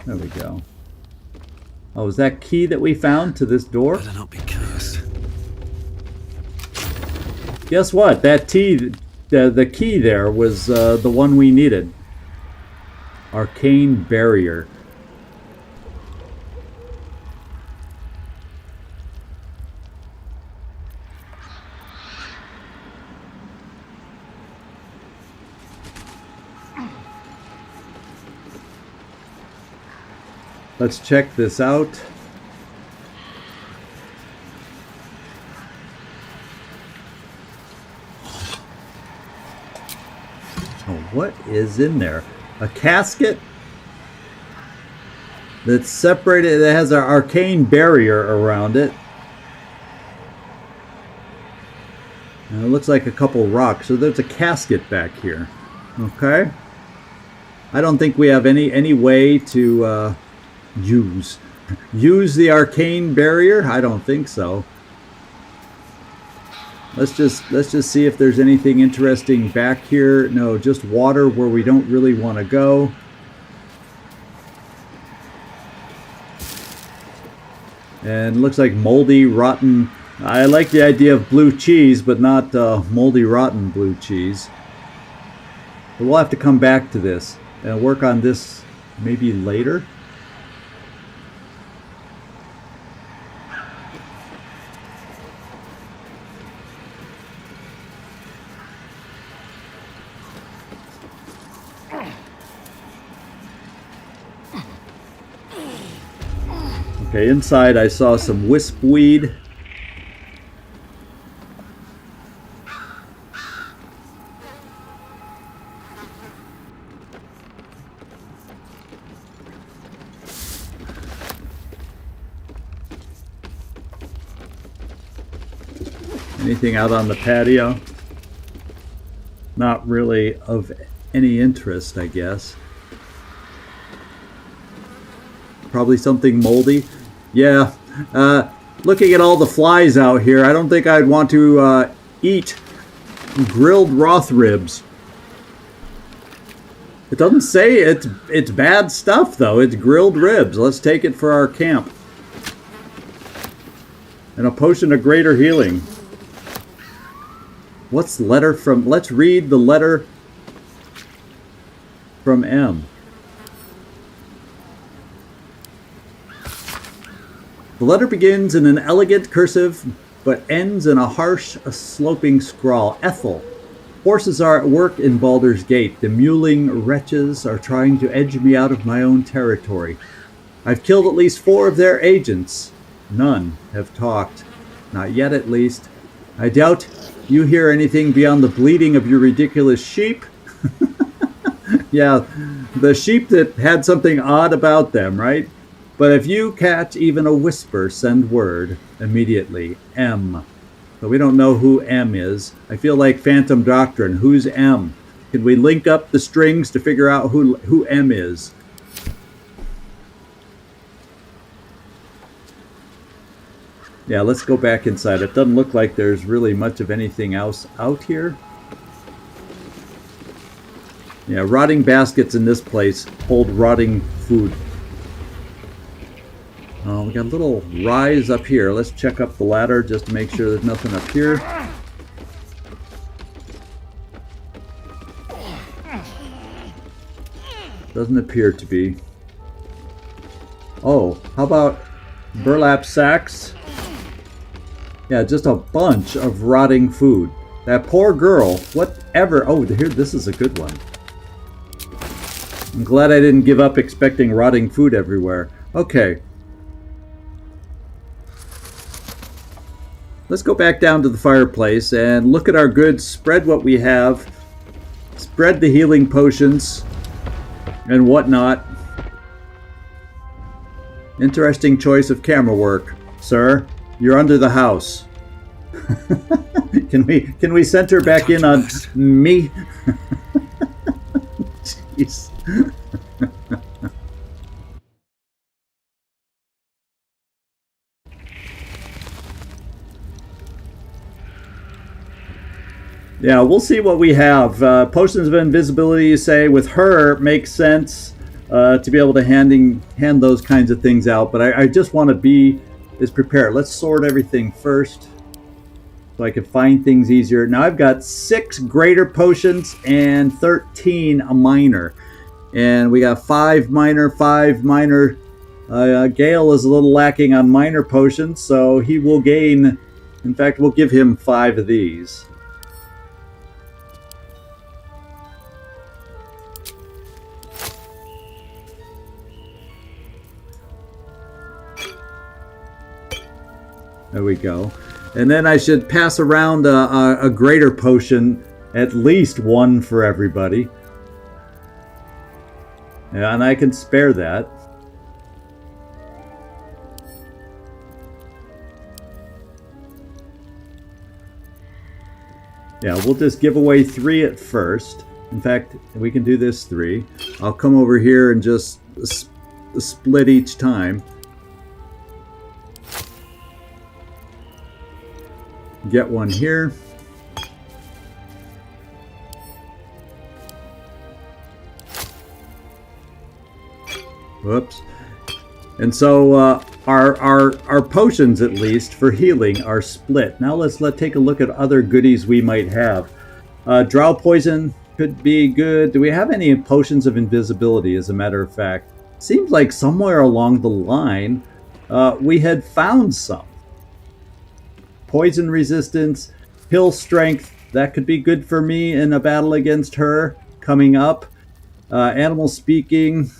S1: There we go. Oh, is that key that we found to this door?
S2: Better not be cursed.
S1: Guess what? That the key there was the one we needed. Arcane barrier. Let's check this out. Oh, what is in there? A casket that's separated, that has an arcane barrier around it. And it looks like a couple rocks. So there's a casket back here. Okay. I don't think we have any way to use the arcane barrier. I don't think so. Let's just see if there's anything interesting back here. No, just water where we don't really want to go. And looks like moldy, rotten. I like the idea of blue cheese, but not moldy, rotten blue cheese. But we'll have to come back to this and work on this maybe later. Okay, inside I saw some wisp weed. Anything out on the patio? Not really of any interest, I guess. Probably something moldy. Yeah. Looking at all the flies out here, I don't think I'd want to eat grilled Roth ribs. It doesn't say it's bad stuff, though. It's grilled ribs. Let's take it for our camp. And a potion of greater healing. What's the letter from? Let's read the letter from M. The letter begins in an elegant cursive, but ends in a harsh, sloping scrawl. Ethel. Forces are at work in Baldur's Gate. The mewling wretches are trying to edge me out of my own territory. I've killed at least 4 of their agents. None have talked. Not yet, at least. I doubt you hear anything beyond the bleating of your ridiculous sheep. Yeah, the sheep that had something odd about them, right? But if you catch even a whisper, send word immediately. M. But we don't know who M is. I feel like Phantom Doctrine. Who's M? Can we link up the strings to figure out who M is? Yeah, let's go back inside. It doesn't look like there's really much of anything else out here. Yeah, rotting baskets in this place hold rotting food. Oh, we got a little rise up here. Let's check up the ladder just to make sure there's nothing up here. Doesn't appear to be. Oh, how about burlap sacks? Yeah, just a bunch of rotting food. That poor girl, whatever. Oh, here, this is a good one. I'm glad I didn't give up expecting rotting food everywhere. Okay. Let's go back down to the fireplace and look at our goods, spread what we have, spread the healing potions and whatnot. Interesting choice of camera work, sir. You're under the house. Can we center back in on me? Jeez. Yeah, we'll see what we have. Potions of invisibility, you say, with her makes sense to be able to hand those kinds of things out. But I just want to be as prepared. Let's sort everything first so I can find things easier. Now I've got 6 greater potions and 13 a minor. And we got 5 minor, 5 minor. Gale is a little lacking on minor potions, so he will gain. In fact, we'll give him 5 of these. There we go. And then I should pass around a greater potion, at least 1 for everybody. Yeah, and I can spare that. Yeah, we'll just give away 3 at first. In fact, we can do this 3. I'll come over here and just split each time. Get 1 here. Whoops. And so our potions, at least for healing, are split. Now let's take a look at other goodies we might have. Drow poison could be good. Do we have any potions of invisibility, as a matter of fact? Seems like somewhere along the line we had found some. Poison resistance, hill strength, that could be good for me in a battle against her coming up. Animal speaking,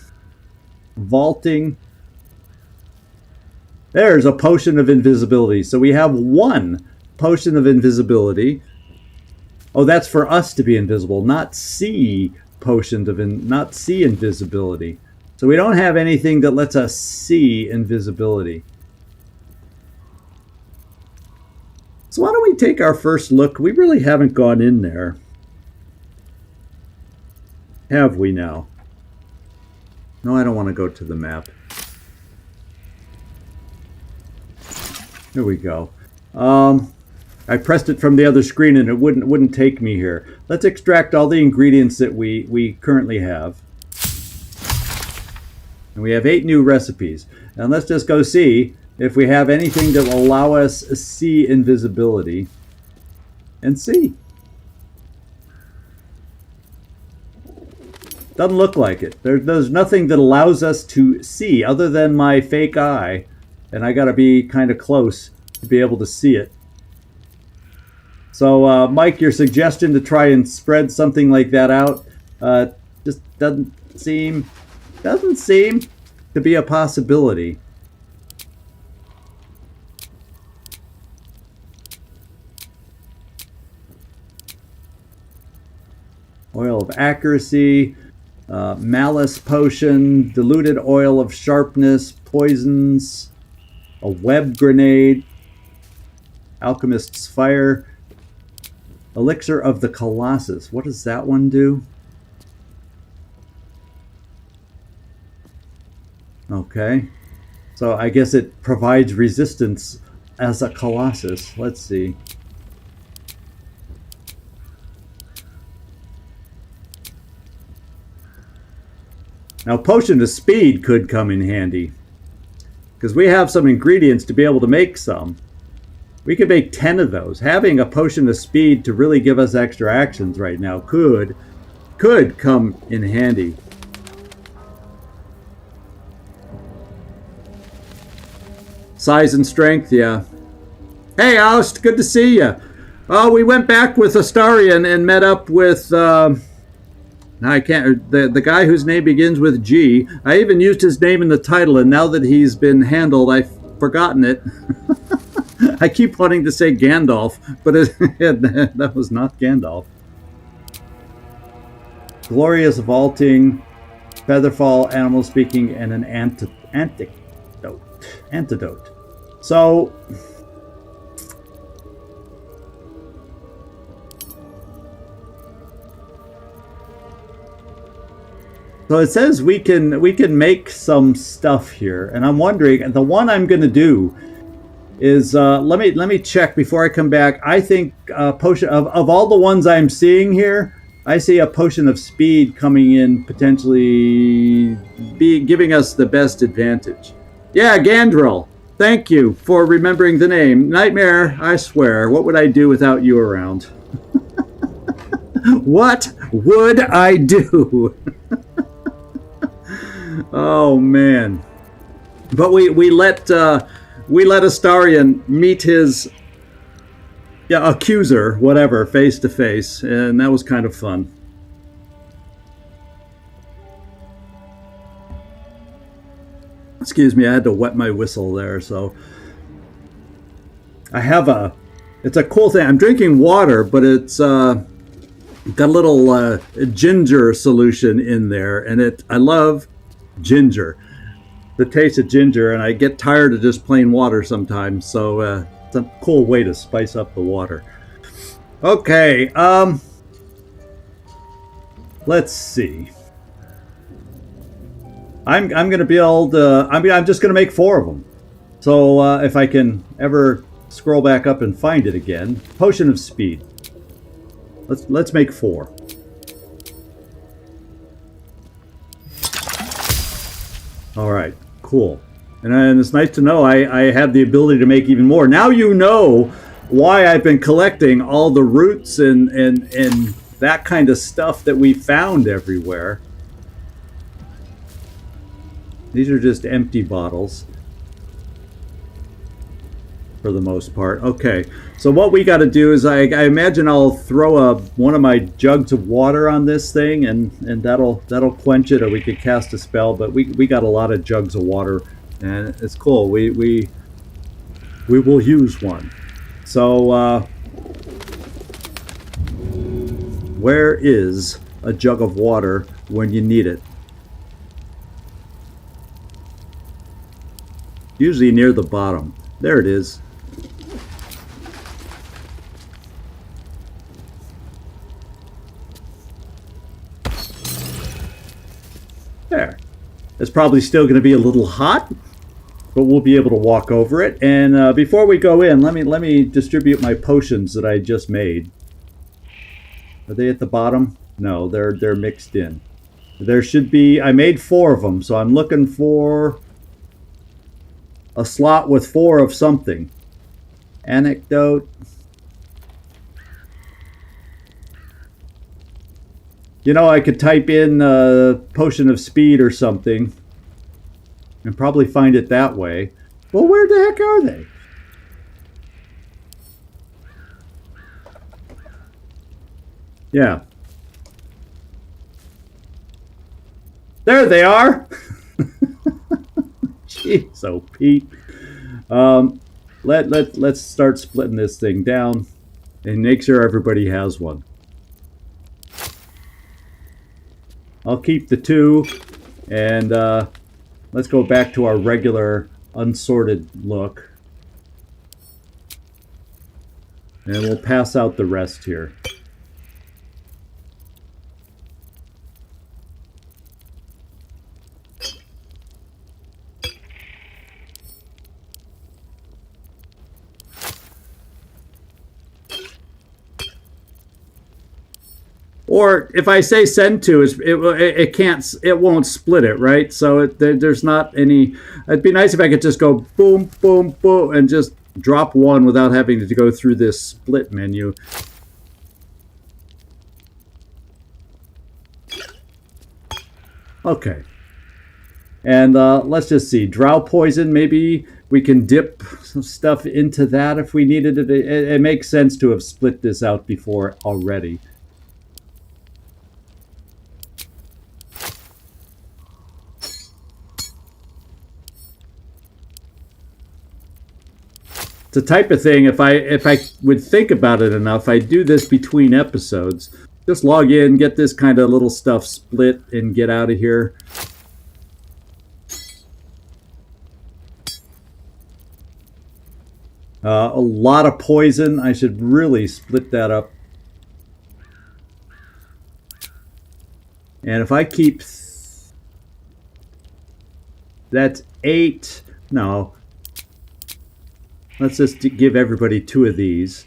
S1: vaulting. There's a potion of invisibility. So we have 1 potion of invisibility. Oh, that's for us to be invisible, not see potions of not see invisibility. So we don't have anything that lets us see invisibility. So why don't we take our first look? We really haven't gone in there. Have we now? No, I don't want to go to the map. There we go. I pressed it from the other screen and it wouldn't take me here. Let's extract all the ingredients that we currently have. And we have 8 new recipes. And let's just go see if we have anything that will allow us to see invisibility. And see. Doesn't look like it. There's nothing that allows us to see other than my fake eye. And I gotta be kind of close to be able to see it. So, Mike, your suggestion to try and spread something like that out just doesn't seem to be a possibility. Oil of accuracy, malice potion, diluted oil of sharpness, poisons, a web grenade, alchemist's fire, elixir of the Colossus. What does that one do? Okay, so I guess it provides resistance as a Colossus. Let's see. Now, potion of speed could come in handy because we have some ingredients to be able to make some. We could make 10 of those. Having a potion of speed to really give us extra actions right now could come in handy. Size and strength, yeah. Hey, Oust, good to see you. Oh, we went back with Astarion and met up with, now I can't, the guy whose name begins with G. I even used his name in the title, and now that he's been handled, I've forgotten it. I keep wanting to say Gandalf, but that was not Gandalf. Glorious vaulting, featherfall, animal speaking, and an antidote. So it says we can make some stuff here, and I'm wondering, the one I'm going to do is let me check before I come back. I think potion of all the ones I'm seeing here, I see a potion of speed coming in, potentially giving us the best advantage. Yeah, Gandrel. Thank you for remembering the name. Nightmare, I swear, what would I do without you around? What would I do? Oh man. But we let Astarion meet his accuser, whatever, face to face, and that was kind of fun. Excuse me, I had to wet my whistle there. So I have it's a cool thing. I'm drinking water, but it's got a little ginger solution in there, and I love ginger, the taste of ginger, and I get tired of just plain water sometimes, so it's a cool way to spice up the water. Okay, let's see. I'm gonna build. I'm just gonna make 4 of them. So if I can ever scroll back up and find it again, potion of speed. Let's make 4. All right, cool. And it's nice to know I have the ability to make even more. Now you know why I've been collecting all the roots and that kind of stuff that we found everywhere. These are just empty bottles for the most part. Okay, so what we got to do is I imagine I'll throw one of my jugs of water on this thing, and that'll quench it, or we could cast a spell. But we got a lot of jugs of water, and it's cool. We will use one. So where is a jug of water when you need it? Usually near the bottom. There it is. There. It's probably still going to be a little hot, but we'll be able to walk over it. And before we go in, let me distribute my potions that I just made. Are they at the bottom? No, they're mixed in. There should be. I made 4 of them, so I'm looking for a slot with 4 of something. Anecdote. You know, I could type in potion of speed or something and probably find it that way. Well, where the heck are they? Yeah. There they are. Jeez, oh Pete. Let's start splitting this thing down and make sure everybody has one. I'll keep the 2, and let's go back to our regular unsorted look. And we'll pass out the rest here. Or if I say send to, it won't split it, right? So there's not any. It'd be nice if I could just go boom, boom, boom, and just drop one without having to go through this split menu. Okay. And let's just see. Drow poison, maybe we can dip some stuff into that if we needed it. It makes sense to have split this out before already. It's a type of thing, if I would think about it enough, I'd do this between episodes. Just log in, get this kind of little stuff split, and get out of here. A lot of poison. I should really split that up. And if I keep... That's 8. No. Let's just give everybody 2 of these.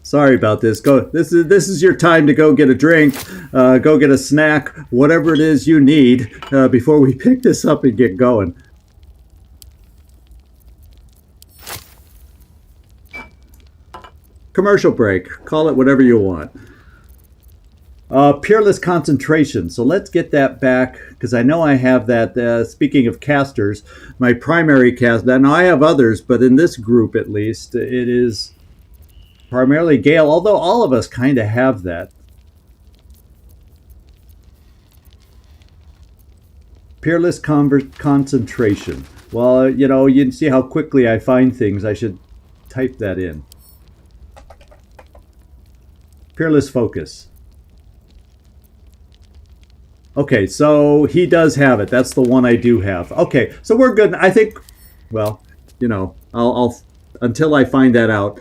S1: Sorry about this. Go. This is your time to go get a drink, go get a snack, whatever it is you need before we pick this up and get going. Commercial break. Call it whatever you want. Peerless concentration. So let's get that back, because I know I have that. Speaking of casters, my primary cast. Now I have others, but in this group at least, it is primarily Gale, although all of us kind of have that. Peerless concentration. Well, you know, you can see how quickly I find things. I should type that in. Peerless focus. Okay, so he does have it. That's the one I do have. Okay, so we're good. I think, well, you know, I'll until I find that out.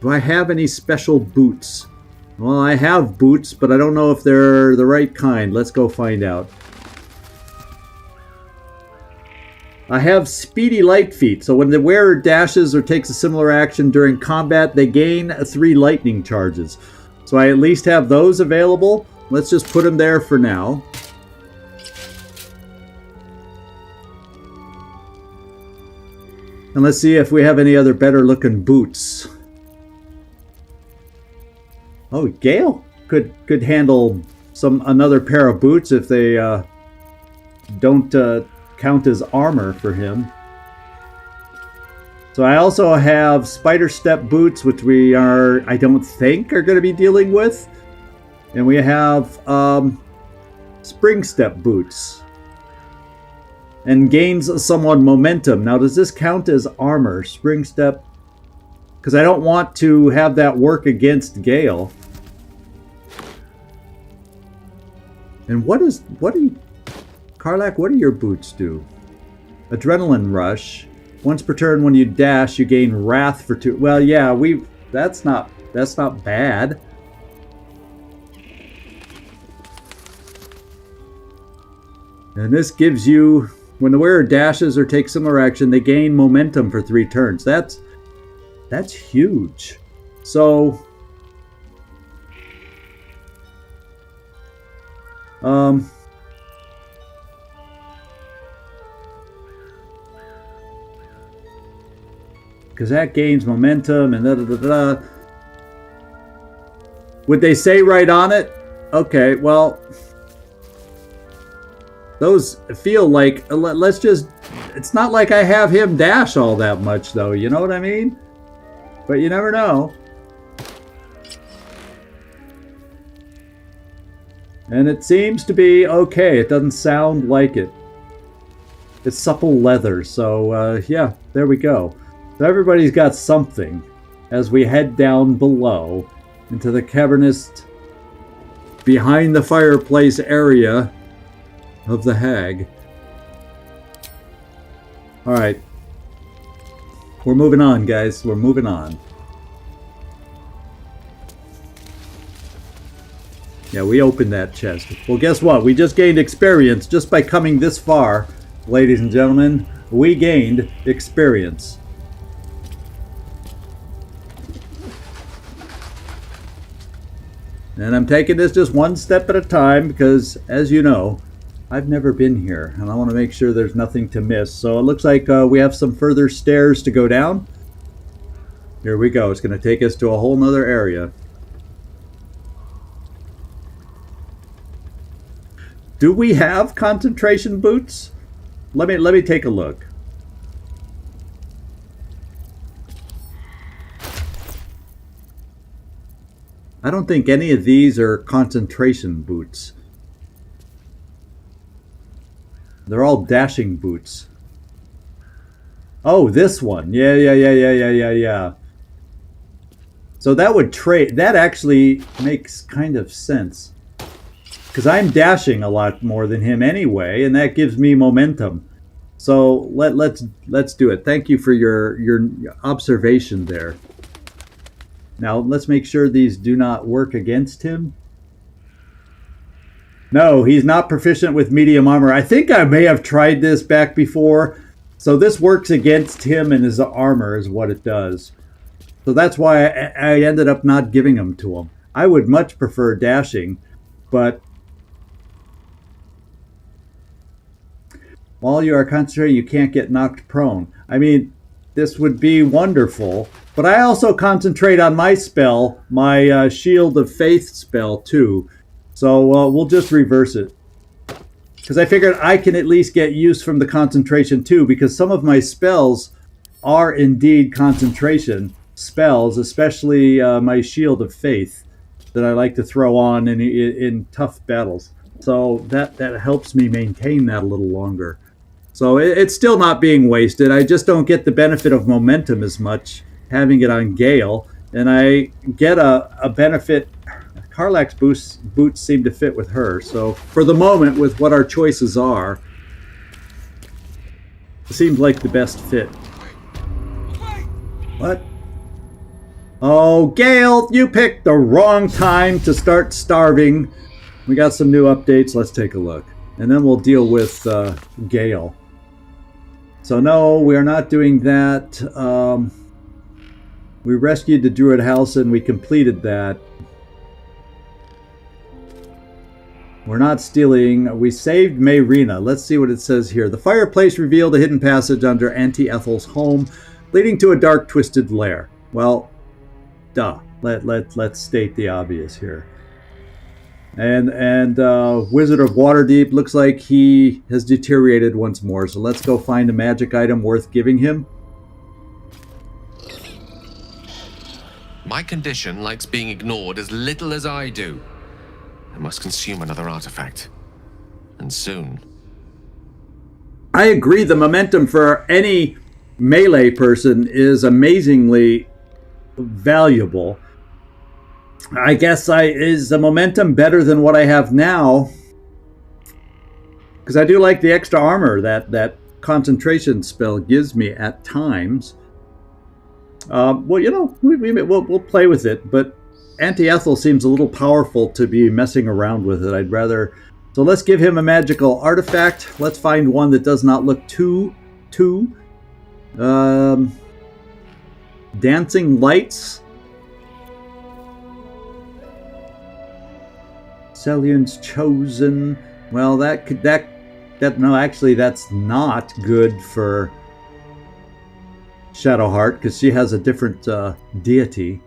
S1: Do I have any special boots? Well, I have boots, but I don't know if they're the right kind. Let's go find out. I have speedy light feet. So when the wearer dashes or takes a similar action during combat, they gain 3 lightning charges. So I at least have those available. Let's just put them there for now. And let's see if we have any other better looking boots. Oh, Gale could handle another pair of boots if they don't count as armor for him. So I also have spider step boots, which I don't think are going to be dealing with. And we have spring step boots. And gains somewhat momentum. Now, does this count as armor? Spring step? Because I don't want to have that work against Gale. And what do you... Karlak, what do your boots do? Adrenaline rush. Once per turn when you dash, you gain wrath for 2. Well, yeah, that's not bad. And this gives you, when the wearer dashes or takes similar action, they gain momentum for 3 turns. That's huge. So, because that gains momentum and da-da-da-da. Would they say right on it? Okay, well, those feel like, let's just, it's not like I have him dash all that much though, you know what I mean? But you never know. And it seems to be okay. It doesn't sound like it. It's supple leather, so yeah, there we go. So everybody's got something as we head down below into the cavernous, behind the fireplace area of the hag. Alright. We're moving on, guys. We're moving on. Yeah, we opened that chest. Well, guess what? We just gained experience just by coming this far, ladies and gentlemen. We gained experience. And I'm taking this just one step at a time because, as you know, I've never been here, and I want to make sure there's nothing to miss. So it looks like we have some further stairs to go down. Here we go. It's going to take us to a whole nother area. Do we have concentration boots? Let me take a look. I don't think any of these are concentration boots. They're all dashing boots. Oh, this one. Yeah. So that would trade. That actually makes kind of sense. Because I'm dashing a lot more than him anyway, and that gives me momentum. So let's do it. Thank you for your observation there. Now let's make sure these do not work against him. No, he's not proficient with medium armor. I think I may have tried this back before. So this works against him and his armor is what it does. So that's why I ended up not giving them to him. I would much prefer dashing, but while you are concentrating, you can't get knocked prone. I mean, this would be wonderful. But I also concentrate on my spell, my Shield of Faith spell, too. So we'll just reverse it. Because I figured I can at least get use from the concentration, too. Because some of my spells are indeed concentration spells. Especially my Shield of Faith that I like to throw on in tough battles. So that helps me maintain that a little longer. So it's still not being wasted. I just don't get the benefit of momentum as much having it on Gale, and I get a benefit. Karlach's boots seem to fit with her, so for the moment, with what our choices are, it seems like the best fit. What? Oh, Gale, you picked the wrong time to start starving. We got some new updates. Let's take a look, and then we'll deal with Gale. So no, we are not doing that. We rescued the Druid House and we completed that. We're not stealing. We saved Mayrina. Let's see what it says here. The fireplace revealed a hidden passage under Auntie Ethel's home, leading to a dark, twisted lair. Well, duh. Let's state the obvious here. And Wizard of Waterdeep looks like he has deteriorated once more. So let's go find a magic item worth giving him.
S6: My condition likes being ignored as little as I do. I must consume another artifact. And soon.
S1: I agree. The momentum for any melee person is amazingly valuable. I guess is the momentum better than what I have now? Because I do like the extra armor that concentration spell gives me at times. Well, you know, we'll play with it, but anti-ethel seems a little powerful to be messing around with it. I'd rather... So let's give him a magical artifact. Let's find one that does not look too... Dancing Lights. Cellion's Chosen. Well, no, actually, that's not good for Shadowheart, because she has a different deity.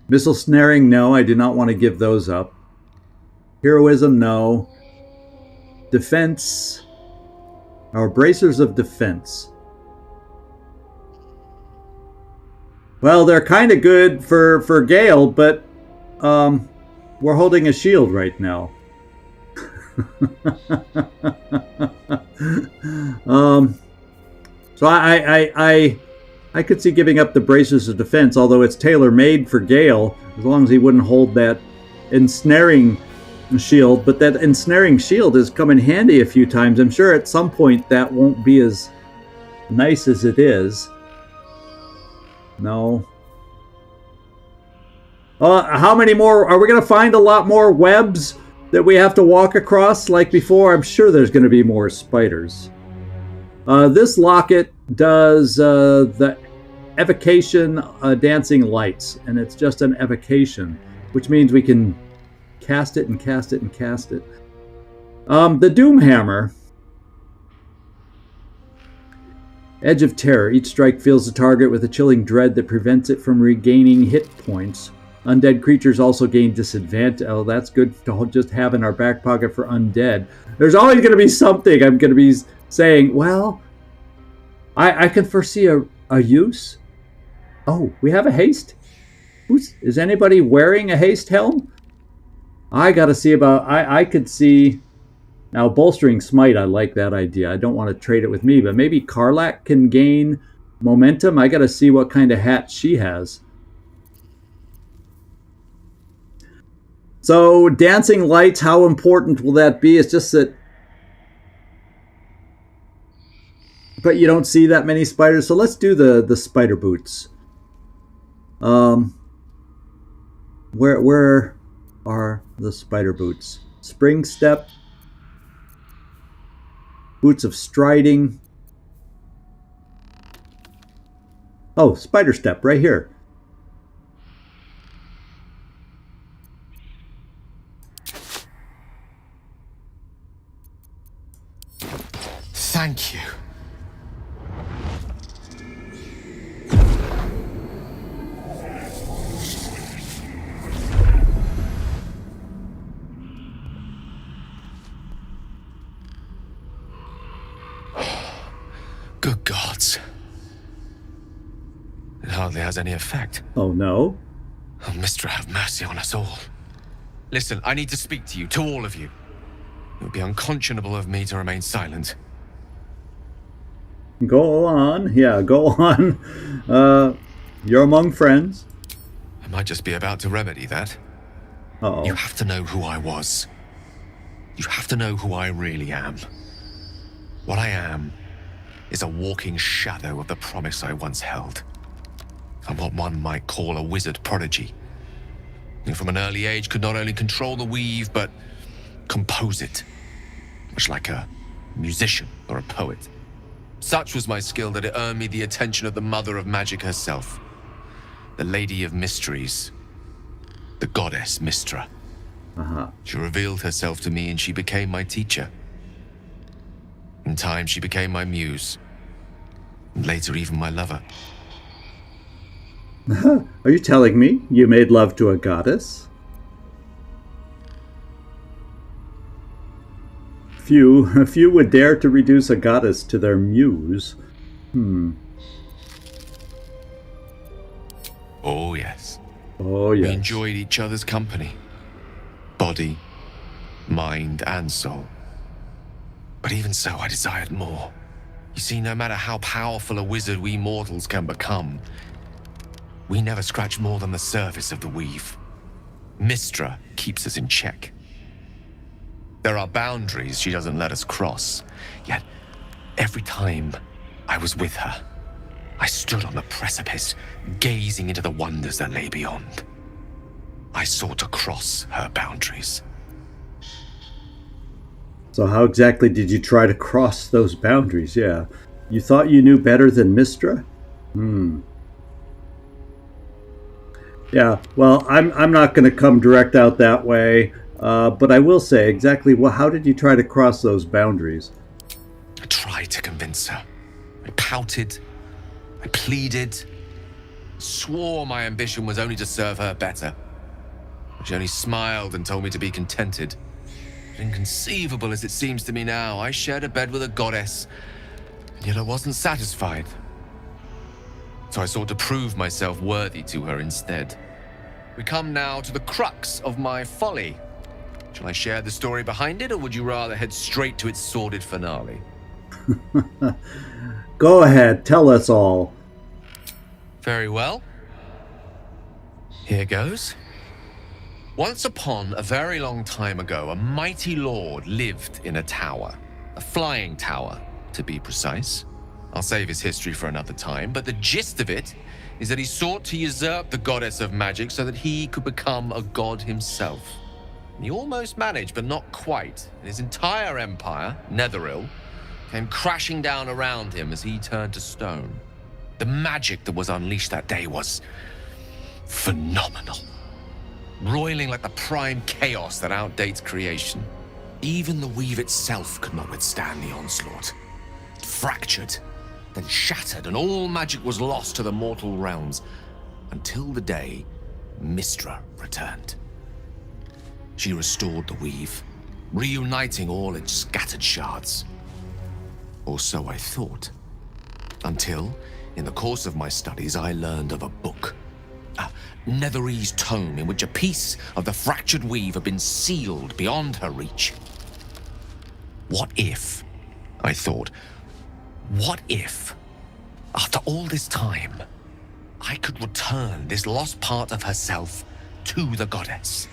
S1: Missile Snaring, no, I do not want to give those up. Heroism, no. Defense, or Bracers of Defense. Well, they're kind of good for Gale, but we're holding a shield right now. So I could see giving up the Bracers of Defense, although it's tailor-made for Gale, as long as he wouldn't hold that ensnaring shield. But that ensnaring shield has come in handy a few times. I'm sure at some point that won't be as nice as it is. No. How many more? Are we going to find a lot more webs that we have to walk across like before? I'm sure there's going to be more spiders. This locket does the evocation dancing lights, and it's just an evocation, which means we can cast it and cast it and cast it. The Doom Hammer. Edge of Terror. Each strike fills the target with a chilling dread that prevents it from regaining hit points. Undead creatures also gain disadvantage. Oh, that's good to just have in our back pocket for undead. There's always going to be something I'm going to be saying, well, I can foresee a use. Oh, we have a haste. Is anybody wearing a haste helm? I got to see about... I could see... Now, bolstering smite, I like that idea. I don't want to trade it with me, but maybe Karlak can gain momentum. I got to see what kind of hat she has. So, dancing lights, how important will that be? It's just that... But you don't see that many spiders, so let's do the spider boots. Where are the spider boots? Spring step. Boots of striding. Oh, spider step right here.
S6: Thank you. Good gods. It hardly has any effect.
S1: Oh, no.
S6: Oh, Mistra, have mercy on us all. Listen, I need to speak to you, to all of you. It would be unconscionable of me to remain silent.
S1: Go on. Yeah, go on. You're among friends.
S6: I might just be about to remedy that.
S1: Uh-oh.
S6: You have to know who I was. You have to know who I really am. What I am is a walking shadow of the promise I once held. I'm what one might call a wizard prodigy. And from an early age could not only control the weave, but compose it. Much like a musician or a poet. Such was my skill that it earned me the attention of the mother of magic herself. The Lady of Mysteries. The goddess Mistra. She revealed herself to me and she became my teacher. In time, she became my muse. And later, even my lover.
S1: Are you telling me you made love to a goddess? Few would dare to reduce a goddess to their muse.
S6: Oh, yes.
S1: Oh, yes.
S6: We enjoyed each other's company. Body, mind, and soul. But even so, I desired more. You see, no matter how powerful a wizard we mortals can become, we never scratch more than the surface of the weave. Mistra keeps us in check. There are boundaries she doesn't let us cross. Yet, every time I was with her, I stood on the precipice, gazing into the wonders that lay beyond. I sought to cross her boundaries.
S1: So how exactly did you try to cross those boundaries? Yeah. You thought you knew better than Mystra? Yeah, well, I'm not going to come direct out that way, but I will say exactly, well, how did you try to cross those boundaries?
S6: I tried to convince her. I pouted. I pleaded. Swore my ambition was only to serve her better. She only smiled and told me to be contented. Inconceivable as it seems to me now, I shared a bed with a goddess, and yet I wasn't satisfied. So I sought to prove myself worthy to her instead. We come now to the crux of my folly. Shall I share the story behind it, or would you rather head straight to its sordid finale?
S1: Go ahead, tell us all.
S6: Very well. Here goes. Once upon a very long time ago, a mighty lord lived in a tower. A flying tower, to be precise. I'll save his history for another time, but the gist of it is that he sought to usurp the goddess of magic so that he could become a god himself. And he almost managed, but not quite. And his entire empire, Netheril, came crashing down around him as he turned to stone. The magic that was unleashed that day was phenomenal. Roiling like the prime chaos that outdates creation. Even the weave itself could not withstand the onslaught. It fractured, then shattered, and all magic was lost to the mortal realms, until the day Mystra returned. She restored the weave, reuniting all its scattered shards. Or so I thought. Until, in the course of my studies, I learned of a book. A Netherese tome in which a piece of the fractured weave had been sealed beyond her reach. What if, I thought, what if, after all this time, I could return this lost part of herself to the goddess?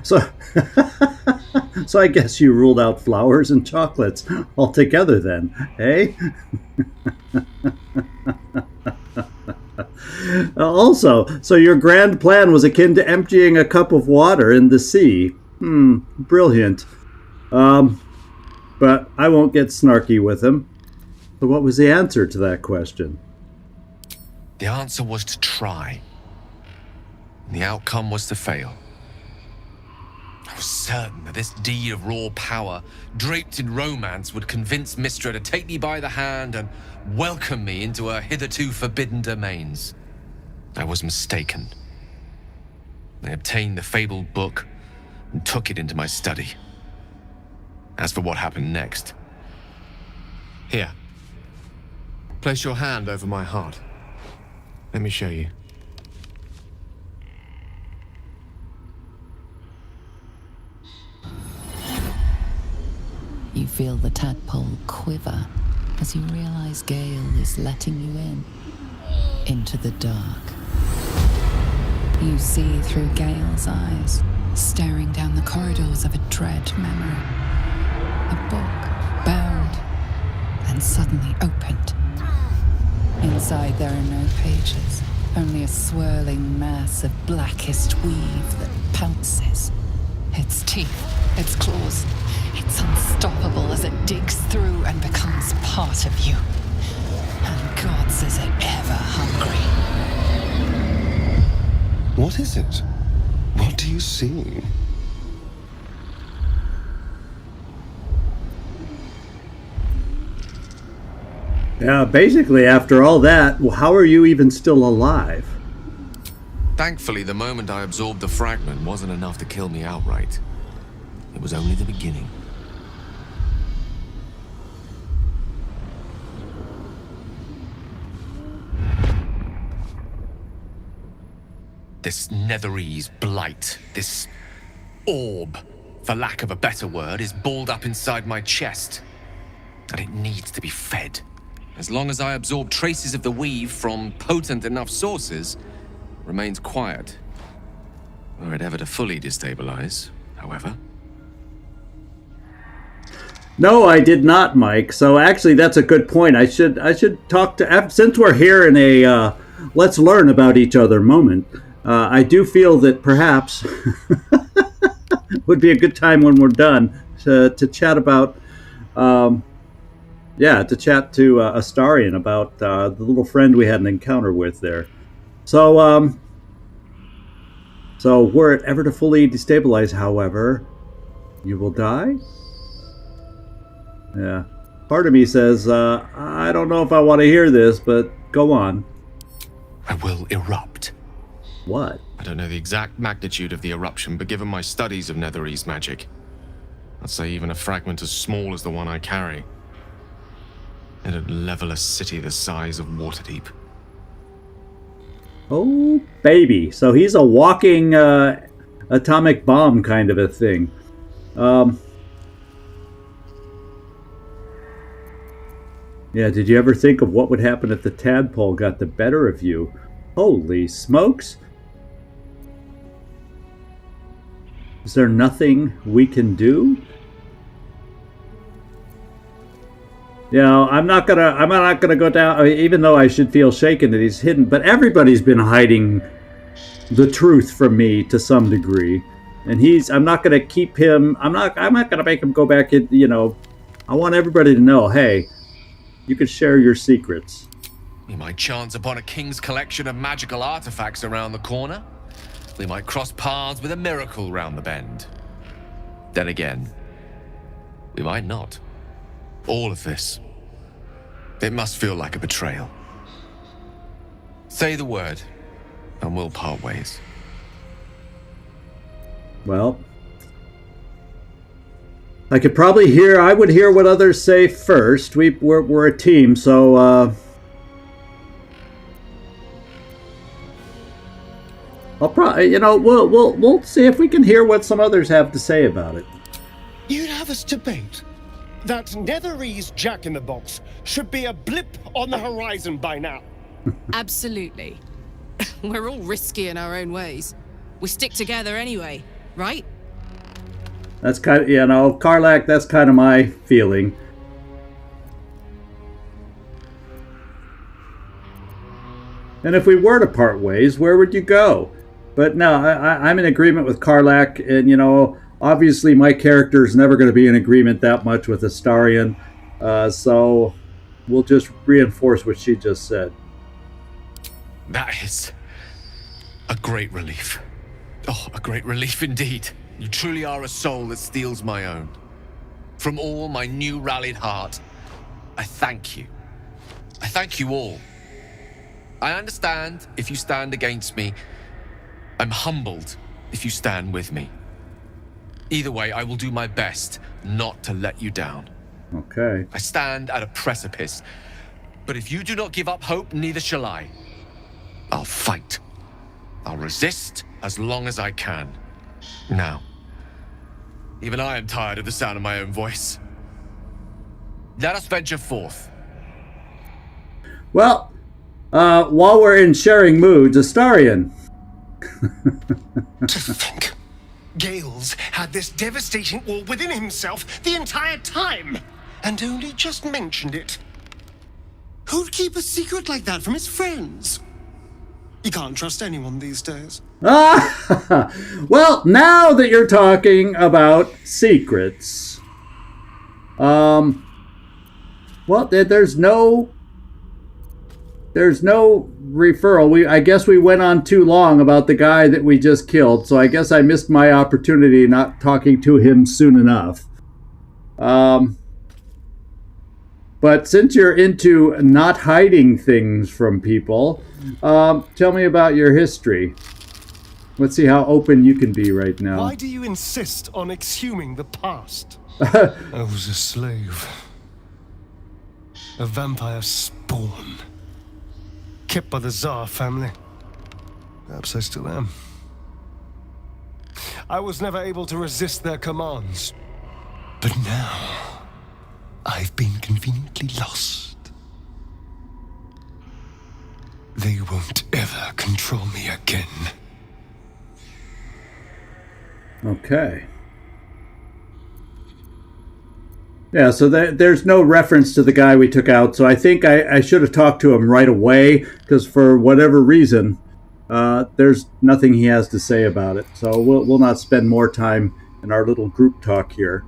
S1: So I guess you ruled out flowers and chocolates altogether then, eh? Also, so your grand plan was akin to emptying a cup of water in the sea. Brilliant. But I won't get snarky with him. So what was the answer to that question?
S6: The answer was to try. And the outcome was to fail. I was certain that this deed of raw power, draped in romance, would convince Mystra to take me by the hand and welcome me into her hitherto forbidden domains. I was mistaken. I obtained the fabled book and took it into my study. As for what happened next... Here. Place your hand over my heart. Let me show you.
S10: You feel the tadpole quiver as you realize Gale is letting you in, into the dark. You see through Gale's eyes, staring down the corridors of a dread memory. A book, bound, and suddenly opened. Inside there are no pages, only a swirling mass of blackest weave that pounces. Its teeth, its claws, it's unstoppable as it digs through and becomes part of you. And gods, is it ever hungry.
S3: What is it? What do you see?
S1: Yeah, basically, after all that, how are you even still alive?
S6: Thankfully, the moment I absorbed the fragment wasn't enough to kill me outright. It was only the beginning. This Netherese blight, this orb, for lack of a better word, is balled up inside my chest. And it needs to be fed. As long as I absorb traces of the weave from potent enough sources, it remains quiet. Were it ever to fully destabilize, however.
S1: No, I did not, Mike. So actually, that's a good point. I should talk to, since we're here in a let's learn about each other moment. I do feel that perhaps would be a good time when we're done to chat about, to chat to Astarion about the little friend we had an encounter with there. So, were it ever to fully destabilize, however, you will die? Yeah. Part of me says, I don't know if I want to hear this, but go on.
S6: I will erupt.
S1: What?
S6: I don't know the exact magnitude of the eruption, but given my studies of Netherese magic, I'd say even a fragment as small as the one I carry, it'd level a city the size of Waterdeep.
S1: Oh, baby. So he's a walking atomic bomb kind of a thing. Yeah, did you ever think of what would happen if the tadpole got the better of you? Holy smokes. Is there nothing we can do? You know, I'm not gonna go down, even though I should feel shaken that he's hidden, but everybody's been hiding the truth from me to some degree. And I'm not gonna keep him, I'm not gonna make him go back in, you know, I want everybody to know, hey, you could share your secrets.
S6: We might chance upon a king's collection of magical artifacts around the corner. We might cross paths with a miracle round the bend. Then again, we might not. All of this, it must feel like a betrayal. Say the word, and we'll part ways.
S1: Well, I would hear what others say first. We're a team, so I'll probably, you know, we'll see if we can hear what some others have to say about it.
S3: You'd have us debate that Netherese Jack-in-the-Box should be a blip on the horizon by now.
S7: Absolutely. We're all risky in our own ways. We stick together anyway, right?
S1: That's kind of, you know, Karlach, that's kind of my feeling. And if we were to part ways, where would you go? But no, I'm in agreement with Karlach, and, you know, obviously my character is never going to be in agreement that much with Astarion, so we'll just reinforce what she just said.
S6: That is a great relief. Oh, a great relief indeed. You truly are a soul that steals my own. From all my new rallied heart, I thank you. I thank you all. I understand if you stand against me. I'm humbled if you stand with me. Either way, I will do my best not to let you down.
S1: Okay.
S6: I stand at a precipice, but if you do not give up hope, neither shall I. I'll fight. I'll resist as long as I can. Now, even I am tired of the sound of my own voice. Let us venture forth.
S1: Well, while we're in sharing moods, Astarion.
S3: To think, Gales had this devastating all within himself the entire time, and only just mentioned it. Who'd keep a secret like that from his friends? You can't trust anyone these days.
S1: Well, now that you're talking about secrets, well, there's no referral. I guess we went on too long about the guy that we just killed, so I guess I missed my opportunity not talking to him soon enough. But since you're into not hiding things from people, tell me about your history. Let's see how open you can be right now.
S3: Why do you insist on exhuming the past? I was a slave. A vampire spawn. Kept by the Tsar family. Perhaps I still am. I was never able to resist their commands. But now, I've been conveniently lost. They won't ever control me again.
S1: Okay. Yeah, so there's no reference to the guy we took out, so I think I should have talked to him right away, because for whatever reason, there's nothing he has to say about it. So we'll not spend more time in our little group talk here,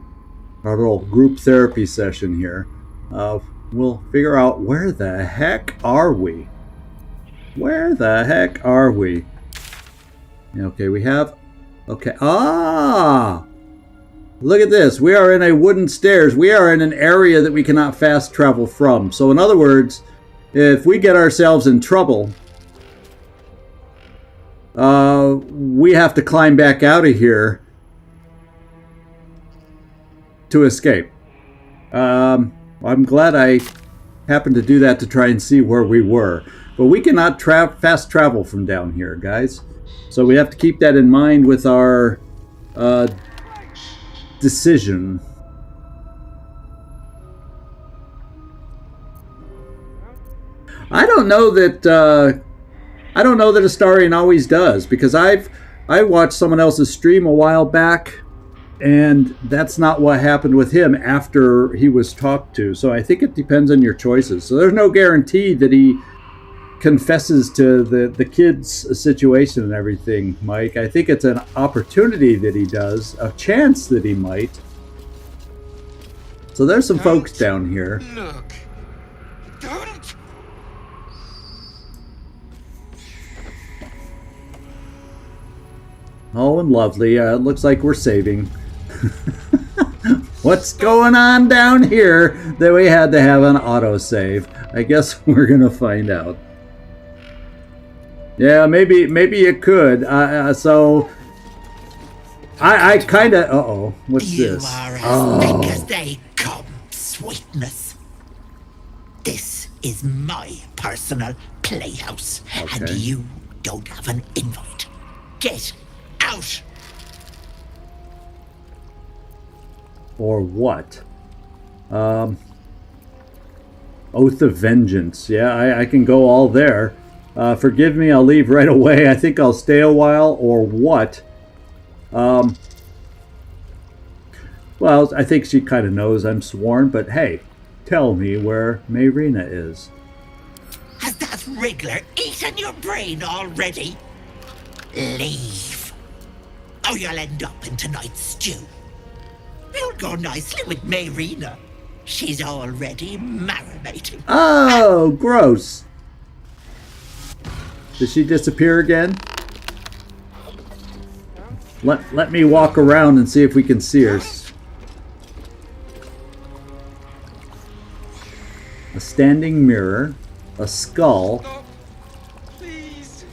S1: our little group therapy session here. We'll figure out where the heck are we? Where the heck are we? Okay, we have... Okay, look at this. We are in a wooden stairs. We are in an area that we cannot fast travel from. So in other words, if we get ourselves in trouble, we have to climb back out of here to escape. I'm glad I happened to do that to try and see where we were. But we cannot fast travel from down here, guys. So we have to keep that in mind with our decision. I don't know that Astarion always does, because I watched someone else's stream a while back, and that's not what happened with him after he was talked to. So I think it depends on your choices. So there's no guarantee that he confesses to the kid's situation and everything, Mike. I think it's an opportunity that he does, a chance that he might. So there's some folks down here.
S3: Look. Don't.
S1: Oh, and lovely. It looks like we're saving. What's going on down here that we had to have an autosave? I guess we're gonna find out. Yeah, maybe you could. So I kind of. Uh-oh, what's this?
S8: You are as thick as they come, sweetness. This is my personal playhouse, and you don't have an invite. Get out.
S1: Or what? Oath of Vengeance. Yeah, I can go all there. Forgive me, I'll leave right away. I think I'll stay a while, or what? Well, I think she kind of knows I'm sworn, but hey, tell me where Mayrina is.
S8: Has that wriggler eaten your brain already? Leave, or you'll end up in tonight's stew. It'll go nicely with Mayrina. She's already marinating.
S1: Oh, gross. Did she disappear again? Let me walk around and see if we can see her. A standing mirror, a skull.
S3: Please.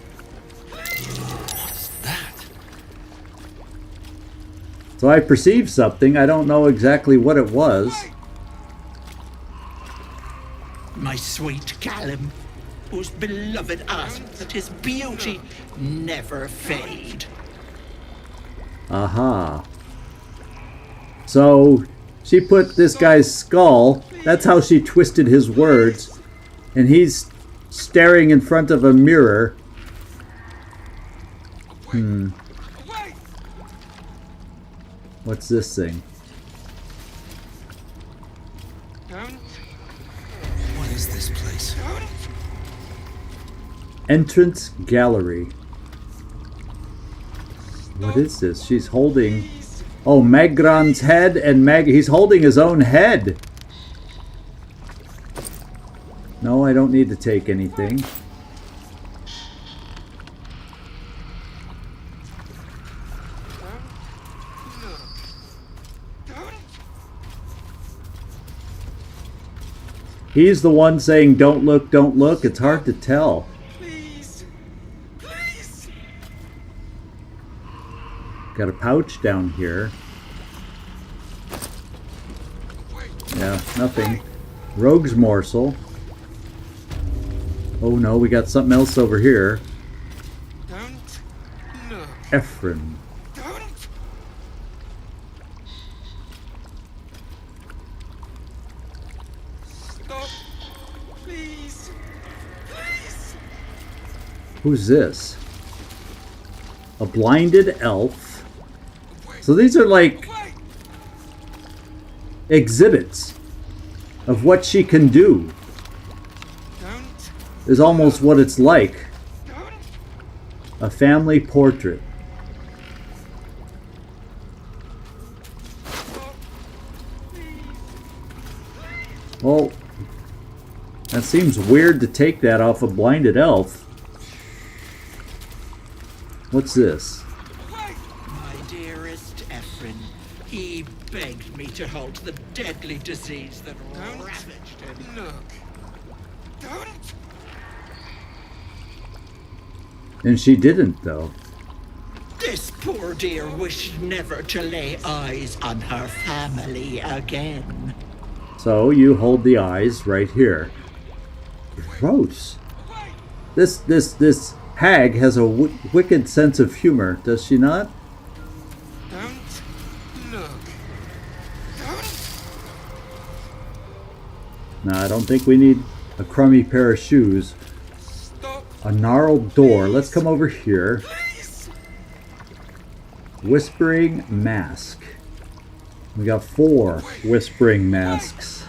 S2: What's that?
S1: So I perceived something. I don't know exactly what it was.
S8: My sweet Callum, whose beloved asked that his beauty never fade.
S1: Aha. So she put this guy's skull, that's how she twisted his words, and he's staring in front of a mirror. What's this thing?
S2: What is this place?
S1: Entrance gallery. What is this? She's holding... Oh, Magran's head, and he's holding his own head. No, I don't need to take anything. He's the one saying, don't look, don't look. It's hard to tell.
S3: Please. Please.
S1: Got a pouch down here. Yeah, nothing. Rogue's morsel. Oh no, we got something else over here.
S3: Don't look.
S1: Ephraim.
S3: Don't. Stop. Please. Please.
S1: Who's this? A blinded elf.
S3: Away.
S1: So these are like exhibits of what she can do. Is almost what it's like. A family portrait. Well, that seems weird to take that off a blinded elf. What's this?
S8: My dearest Ephraim, he begged me to halt the deadly disease that ravaged him.
S3: Look. Don't.
S1: And she didn't, though.
S8: This poor dear wished never to lay eyes on her family again.
S1: So you hold the eyes right here. Gross. This hag has a wicked sense of humor, does she not?
S3: Don't look. Don't.
S1: No, I don't think we need a crummy pair of shoes.
S3: Stop.
S1: A gnarled door. Let's come over here.
S3: Please.
S1: Whispering mask. We got 4 whispering masks.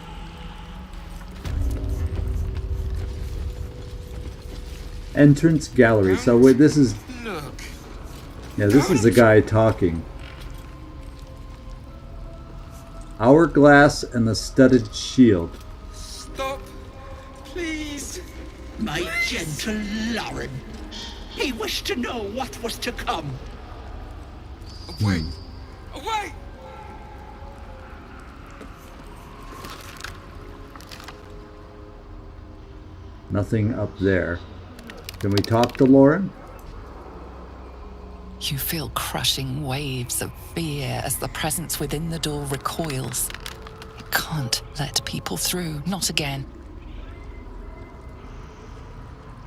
S1: Entrance gallery. So wait, this is...
S3: Look.
S1: Yeah, this is the guy talking. Hourglass and the studded shield.
S3: Stop. Please.
S8: My gentle Lauren. He wished to know what was to come.
S3: Away. Away.
S1: Nothing up there. Can we talk to Lauren?
S10: You feel crushing waves of fear as the presence within the door recoils. It can't let people through, not again.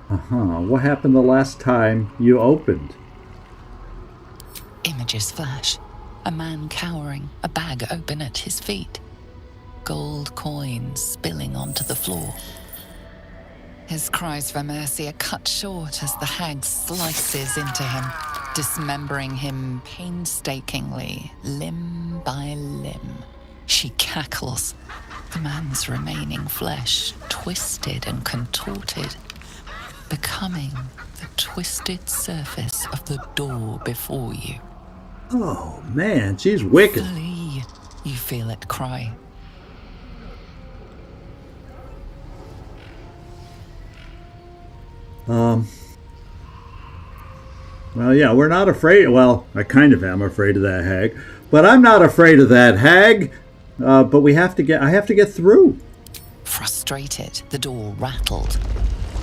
S1: What happened the last time you opened?
S10: Images flash. A man cowering, a bag open at his feet. Gold coins spilling onto the floor. His cries for mercy are cut short as the hag slices into him, dismembering him painstakingly, limb by limb. She cackles, the man's remaining flesh twisted and contorted, becoming the twisted surface of the door before you.
S1: Oh man, she's wicked.
S10: Flee, you feel it cry.
S1: Well, yeah, we're not afraid. Well, I kind of am afraid of that hag, but I'm not afraid of that hag. But I have to get through.
S10: Frustrated, the door rattled.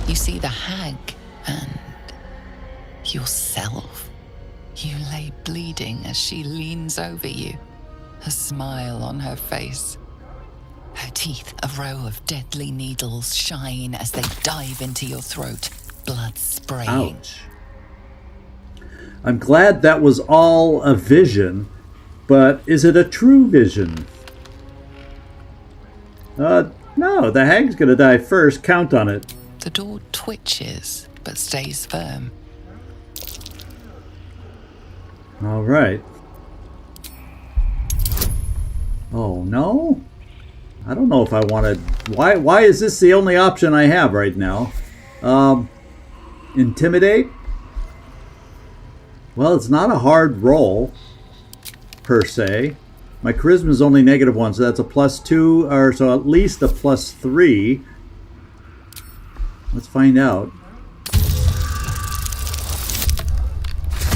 S10: You see the hag and yourself. You lay bleeding as she leans over you, a smile on her face. Her teeth, a row of deadly needles, shine as they dive into your throat, blood spraying.
S1: Ouch. I'm glad that was all a vision, but is it a true vision? No, the hag's gonna die first. Count on it.
S10: The door twitches, but stays firm.
S1: All right. Oh, no? I don't know if I want to... Why is this the only option I have right now? Intimidate? Well, it's not a hard roll, per se. My charisma is only -1, so that's a +2, or so at least a +3. Let's find out.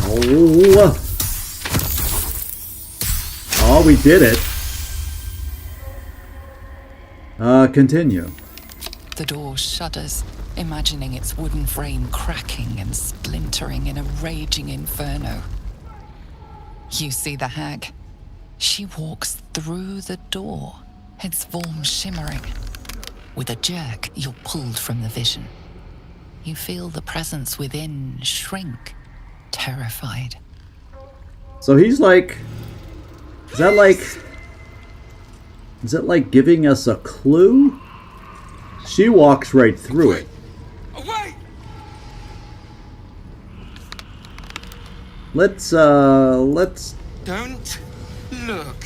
S1: Oh! Oh, we did it. Continue.
S10: The door shudders, imagining its wooden frame cracking and splintering in a raging inferno. You see the hag. She walks through the door, its form shimmering. With a jerk, you're pulled from the vision. You feel the presence within shrink, terrified.
S1: So he's like... Is that like giving us a clue? She walks right through it.
S3: Away!
S1: Let's
S3: Don't look.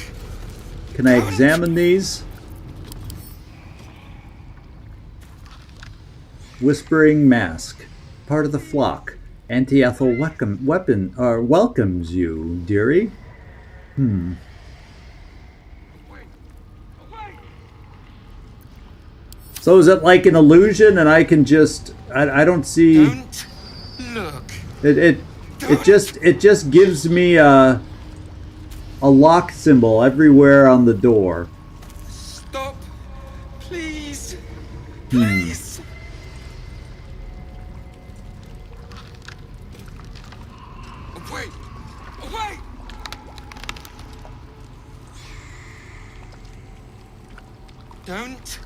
S1: Can I examine these? Whispering Mask. Part of the flock. Anti-Ethel welcomes you, dearie. So is it like an illusion and I can just... I don't see...
S3: Don't look.
S1: It just gives me a lock symbol everywhere on the door.
S3: Stop. Please. Please. Away. Away. Don't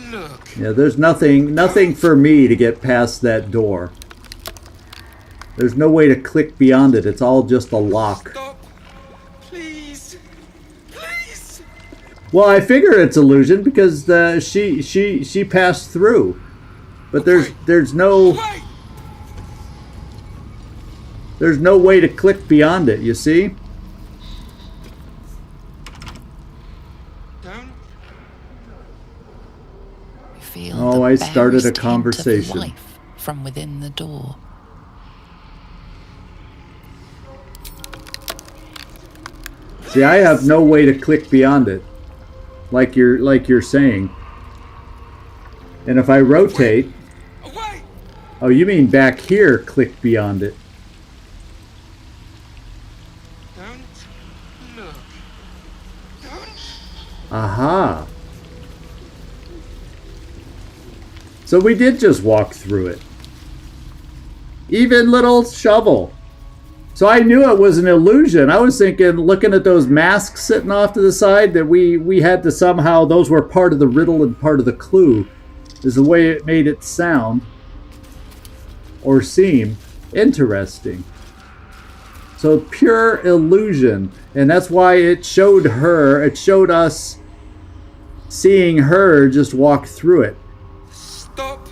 S3: look.
S1: Yeah, there's nothing for me to get past that door. There's no way to click beyond it. It's all just a lock.
S3: Stop. Please. Please.
S1: Well, I figure it's illusion because she passed through. But there's no way to click beyond it, you see?
S10: Feel
S1: Oh,
S10: the
S1: I started
S10: barest
S1: a
S10: hint of
S1: conversation.
S10: life from within the door.
S1: See, I have no way to click beyond it, like you're saying. And if I rotate, oh, you mean back here? Click beyond it.
S3: Don't look. Don't.
S1: Aha. So we did just walk through it. Even little shovel. So I knew it was an illusion. I was thinking, looking at those masks sitting off to the side, that we had to somehow, those were part of the riddle and part of the clue, is the way it made it sound or seem interesting. So pure illusion. And that's why it showed us seeing her just walk through it.
S3: Stop.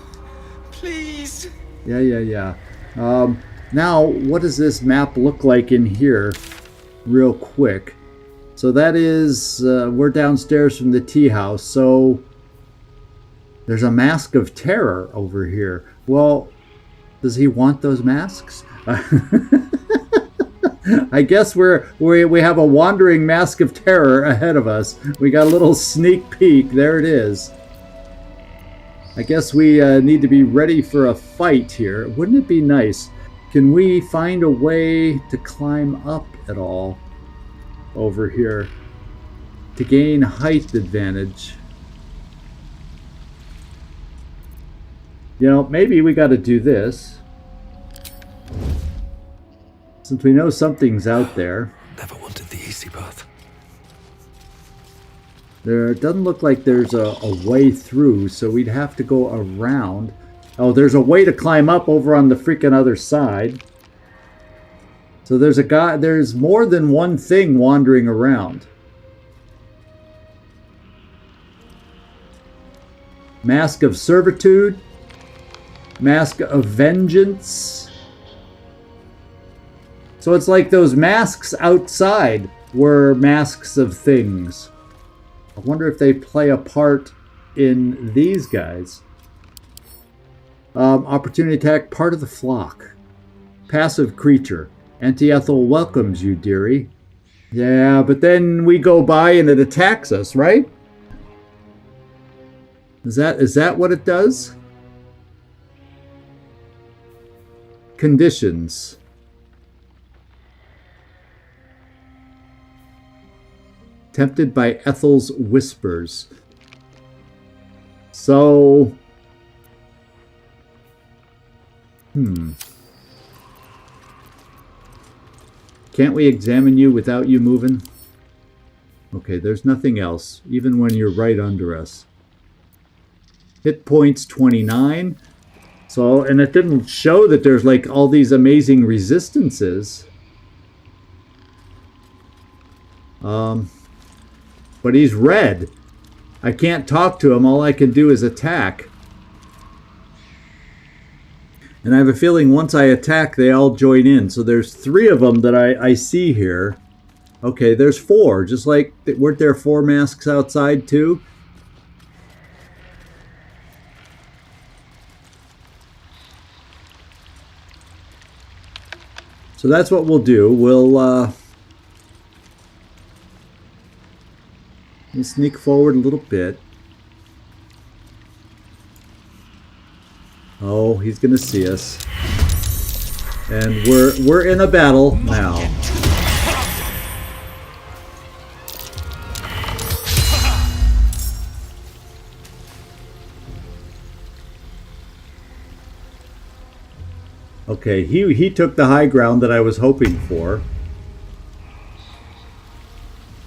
S3: Please.
S1: Yeah. Now, what does this map look like in here? Real quick. So that is, we're downstairs from the tea house. So there's a mask of terror over here. Well, does he want those masks? I guess we have a wandering mask of terror ahead of us. We got a little sneak peek. There it is. I guess we need to be ready for a fight here. Wouldn't it be nice? Can we find a way to climb up at all over here to gain height advantage? You know, maybe we got to do this. Since we know something's out there.
S2: Never wanted the easy path.
S1: There doesn't look like there's a way through, so we'd have to go around. Oh, there's a way to climb up over on the freaking other side. So there's more than one thing wandering around. Mask of Servitude. Mask of Vengeance. So it's like those masks outside were masks of things. I wonder if they play a part in these guys. Opportunity attack, part of the flock. Passive creature. Anti-Ethel welcomes you, dearie. Yeah, but then we go by and it attacks us, right? Is that what it does? Conditions. Tempted by Ethel's whispers. So... Can't we examine you without you moving? Okay, there's nothing else, even when you're right under us. Hit points 29. So, and it didn't show that there's like all these amazing resistances. But he's red. I can't talk to him. All I can do is attack. And I have a feeling once I attack, they all join in. So there's 3 of them that I see here. Okay, there's 4. Just like, weren't there 4 masks outside too? So that's what we'll do. We'll sneak forward a little bit. Oh, he's gonna see us. And we're in a battle now. Okay, he took the high ground that I was hoping for.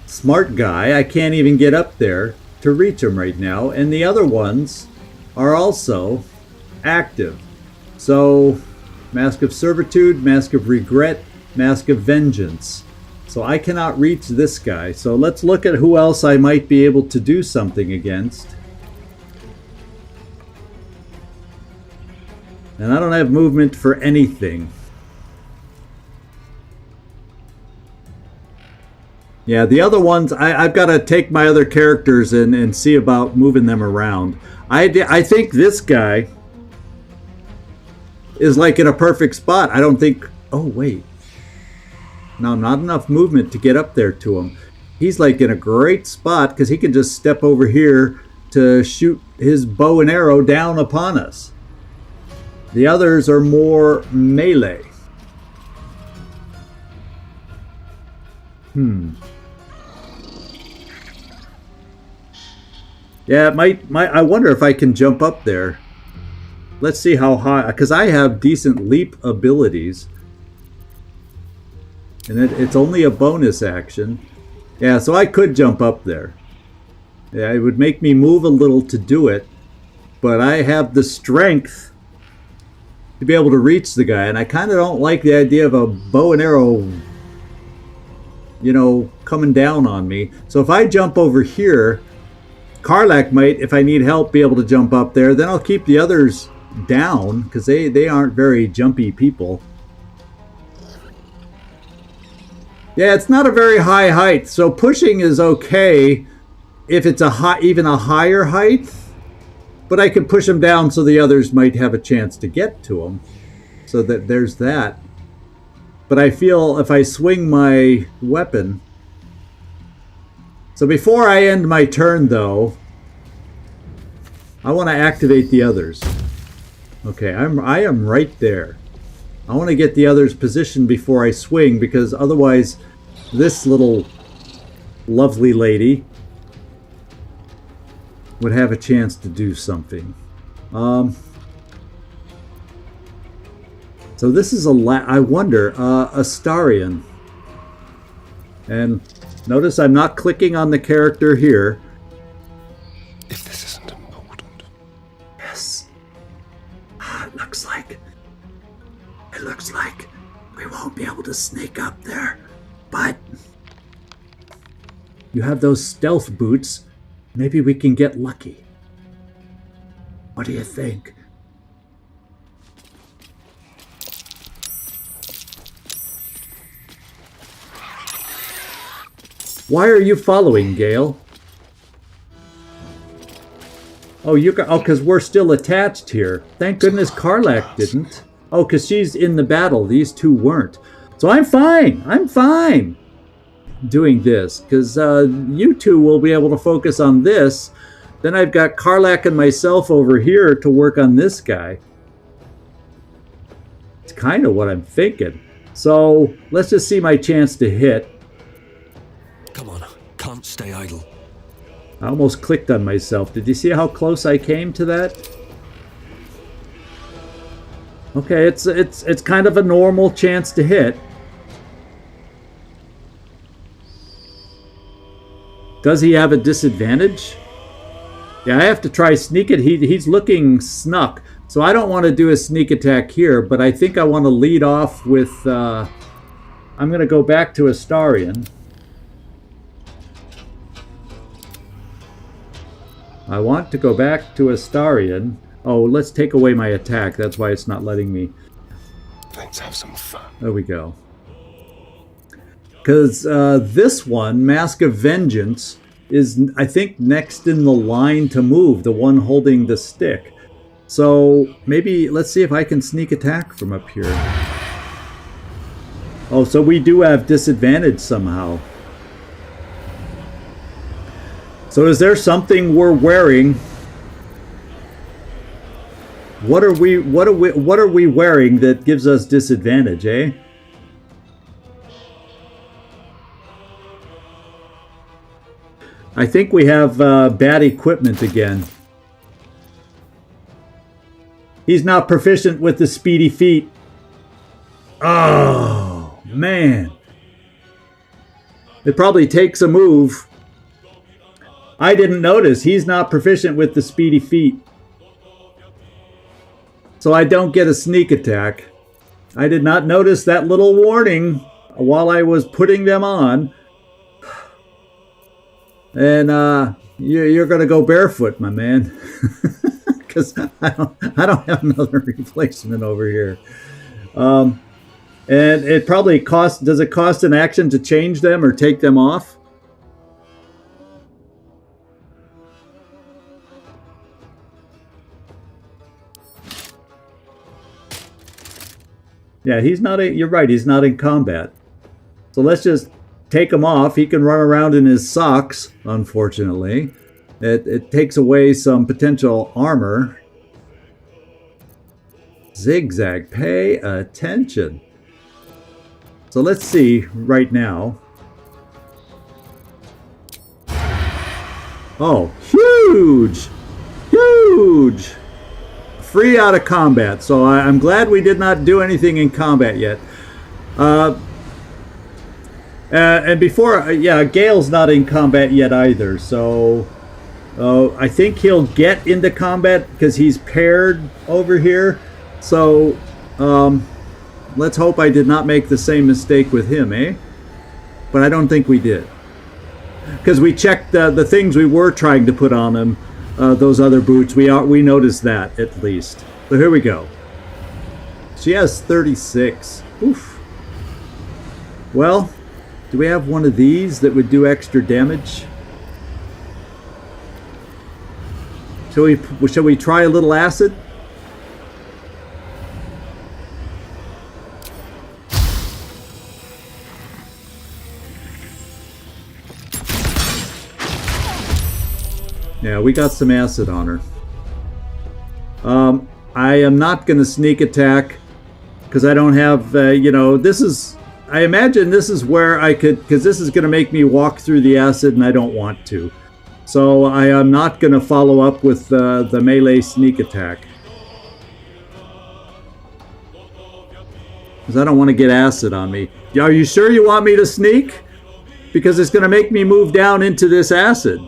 S1: Smart guy. I can't even get up there to reach him right now. And the other ones are also active. So, Mask of Servitude, Mask of Regret, Mask of Vengeance. So I cannot reach this guy. So let's look at who else I might be able to do something against. And I don't have movement for anything. Yeah, the other ones, I've got to take my other characters and see about moving them around. I think this guy is like in a perfect spot. I don't think... Oh, wait. No, not enough movement to get up there to him. He's like in a great spot because he can just step over here to shoot his bow and arrow down upon us. The others are more melee. Yeah, it might. I wonder if I can jump up there. Let's see how high, because I have decent leap abilities. And it's only a bonus action. Yeah, so I could jump up there. Yeah, it would make me move a little to do it. But I have the strength to be able to reach the guy. And I kind of don't like the idea of a bow and arrow, you know, coming down on me. So if I jump over here, Karlach might, if I need help, be able to jump up there. Then I'll keep the others down, because they aren't very jumpy people. Yeah, it's not a very high height, so pushing is okay if it's even a higher height. But I can push him down so the others might have a chance to get to him. So that there's that. But I feel if I swing my weapon... So before I end my turn, though, I want to activate the others. Okay, I am right there. I want to get the others positioned before I swing, because otherwise this little lovely lady would have a chance to do something. So this is I wonder, Astarion. And notice I'm not clicking on the character here.
S2: If this isn't important.
S1: Yes. It looks like we won't be able to sneak up there. But you have those stealth boots. Maybe we can get lucky. What do you think? Why are you following, Gale? Oh, because we're still attached here. Thank goodness Karlach didn't. Oh, because she's in the battle. These two weren't. So I'm fine. I'm fine doing this, because you two will be able to focus on this. Then I've got Karlach and myself over here to work on this guy. It's kind of what I'm thinking. So let's just see my chance to hit.
S2: Come on, can't stay idle.
S1: I almost clicked on myself. Did you see how close I came to that? Okay, it's kind of a normal chance to hit. Does he have a disadvantage? Yeah, I have to try sneak it. He's looking snuck. So I don't want to do a sneak attack here, but I think I want to lead off with... I'm going to go back to Astarion. I want to go back to Astarion. Oh, let's take away my attack. That's why it's not letting me.
S2: Let's have some fun.
S1: There we go. Because this one, Mask of Vengeance, is, I think, next in the line to move, the one holding the stick. So maybe, let's see if I can sneak attack from up here. Oh, so we do have disadvantage somehow. So is there something we're wearing? What are we wearing that gives us disadvantage, eh? I think we have bad equipment again. He's not proficient with the speedy feet. Oh, man. It probably takes a move. I didn't notice. He's not proficient with the speedy feet. So I don't get a sneak attack. I did not notice that little warning while I was putting them on. And you're going to go barefoot, my man. Because I don't have another replacement over here. And it probably costs... Does it cost an action to change them or take them off? Yeah, he's not... You're right, he's not in combat. So let's just take him off. He can run around in his socks, unfortunately. It takes away some potential armor. Zigzag, pay attention. So let's see right now. Oh, huge! Huge! Free out of combat. So I'm glad we did not do anything in combat yet. And before, yeah, Gale's not in combat yet either. So I think he'll get into combat because he's paired over here. So let's hope I did not make the same mistake with him, eh? But I don't think we did. Because we checked the things we were trying to put on him, those other boots. We noticed that, at least. So here we go. She has 36. Oof. Well, do we have one of these that would do extra damage? Shall we try a little acid? Yeah, we got some acid on her. I am not going to sneak attack because I don't have, you know, this is... I imagine this is where I could, because this is going to make me walk through the acid and I don't want to. So I am not going to follow up with the melee sneak attack. Because I don't want to get acid on me. Are you sure you want me to sneak? Because it's going to make me move down into this acid.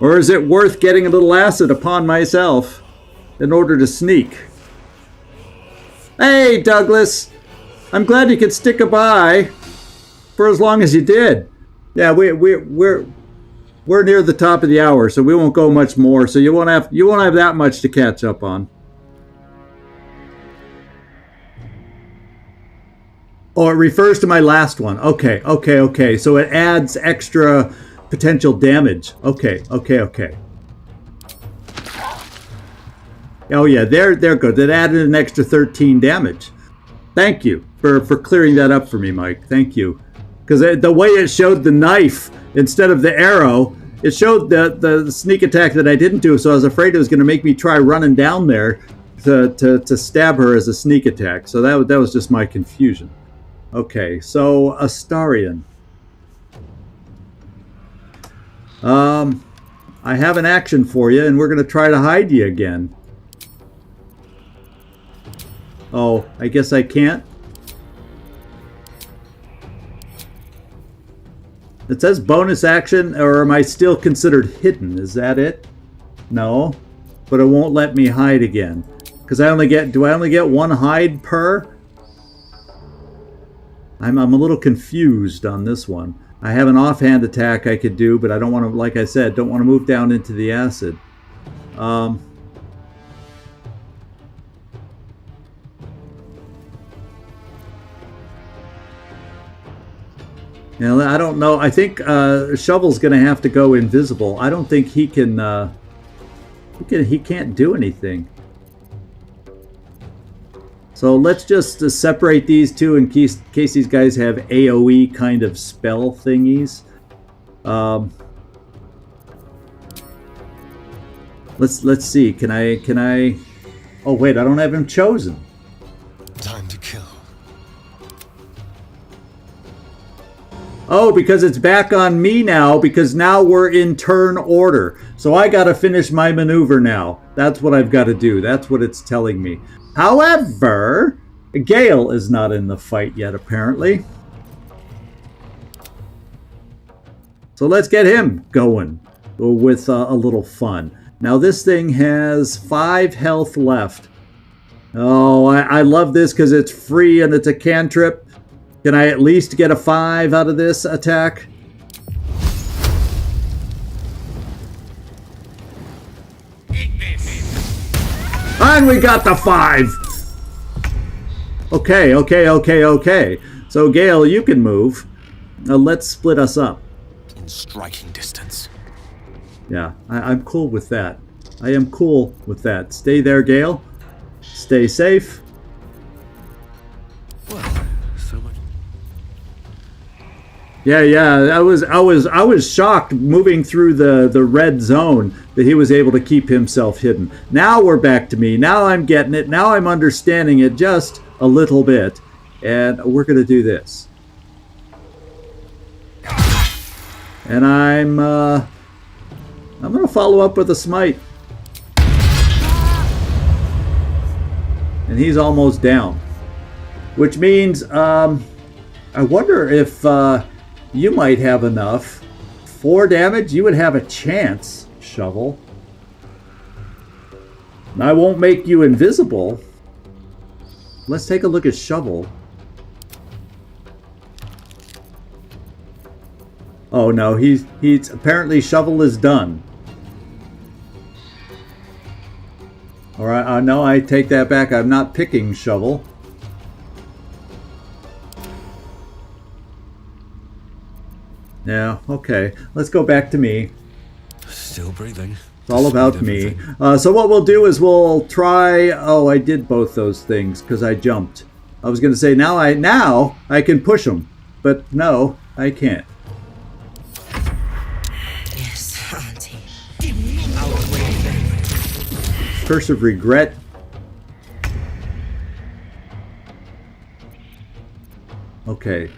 S1: Or is it worth getting a little acid upon myself in order to sneak? Hey, Douglas! I'm glad you could stick by for as long as you did. Yeah, we're near the top of the hour, so we won't go much more. So you won't have that much to catch up on. Oh, it refers to my last one. Okay. So it adds extra potential damage. Okay. Oh yeah, they're good. That added an extra 13 damage. Thank you for clearing that up for me, Mike. Thank you. Because the way it showed the knife instead of the arrow, it showed the sneak attack that I didn't do. So I was afraid it was going to make me try running down there to stab her as a sneak attack. So that was just my confusion. Okay, so Astarion. I have an action for you, and we're going to try to hide you again. Oh, I guess I can't. It says bonus action, or am I still considered hidden? Is that it? No, but it won't let me hide again. Because do I only get one hide per? I'm a little confused on this one. I have an offhand attack I could do, but I don't want to, like I said, don't want to move down into the acid. Now, I don't know. I think Shovel's going to have to go invisible. I don't think he can. He can't do anything. So let's just separate these two in case these guys have AOE kind of spell thingies. Let's see. Can I? Oh wait, I don't have him chosen.
S2: Time to kill.
S1: Oh, because it's back on me now, because now we're in turn order. So I got to finish my maneuver now. That's what I've got to do. That's what it's telling me. However, Gale is not in the fight yet, apparently. So let's get him going with a little fun. Now this thing has 5 health left. Oh, I love this because it's free and it's a cantrip. Can I at least get a 5 out of this attack? And we got the 5! Okay. So Gale, you can move. Let's split us up.
S2: In striking distance.
S1: Yeah, I'm cool with that. I am cool with that. Stay there, Gale. Stay safe.
S2: Well, so much.
S1: Yeah. I was shocked moving through the red zone that he was able to keep himself hidden. Now we're back to me. Now I'm getting it. Now I'm understanding it just a little bit, and we're gonna do this. And I'm gonna follow up with a smite. And he's almost down. Which means, I wonder if you might have enough. 4 damage? You would have a chance, Shovel. And I won't make you invisible. Let's take a look at Shovel. Oh no, he's apparently Shovel is done. Alright, no, I take that back. I'm not picking Shovel. Yeah, okay. Let's go back to me.
S2: Still breathing.
S1: It's all about me. So what we'll do is we'll try... Oh, I did both those things because I jumped. I was going to say now I can push them. But no, I can't.
S8: Yes, Auntie.
S1: Curse of Regret. Okay.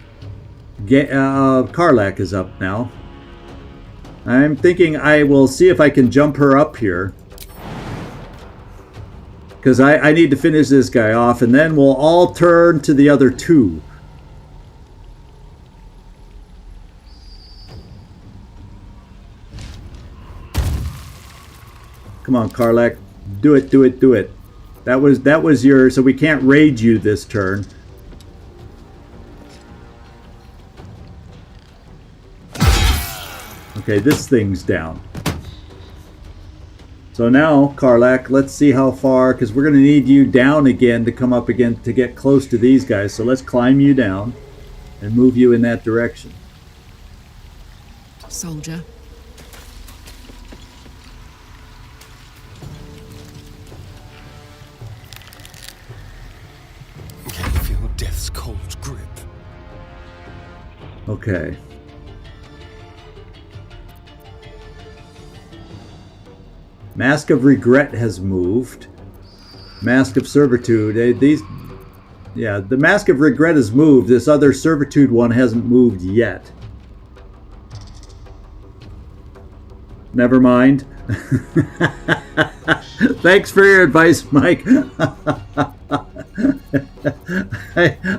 S1: Karlach is up now. I'm thinking I will see if I can jump her up here. Because I need to finish this guy off, and then we'll all turn to the other 2. Come on, Karlach. Do it. That was your... So we can't raid you this turn. Okay, this thing's down. So now, Karlach, let's see how far, because we're going to need you down again to come up again to get close to these guys. So let's climb you down and move you in that direction.
S7: Soldier.
S2: Can you feel death's cold grip?
S1: Okay. Mask of Regret has moved. Mask of Servitude. Yeah, the Mask of Regret has moved. This other Servitude one hasn't moved yet. Never mind. Thanks for your advice, Mike.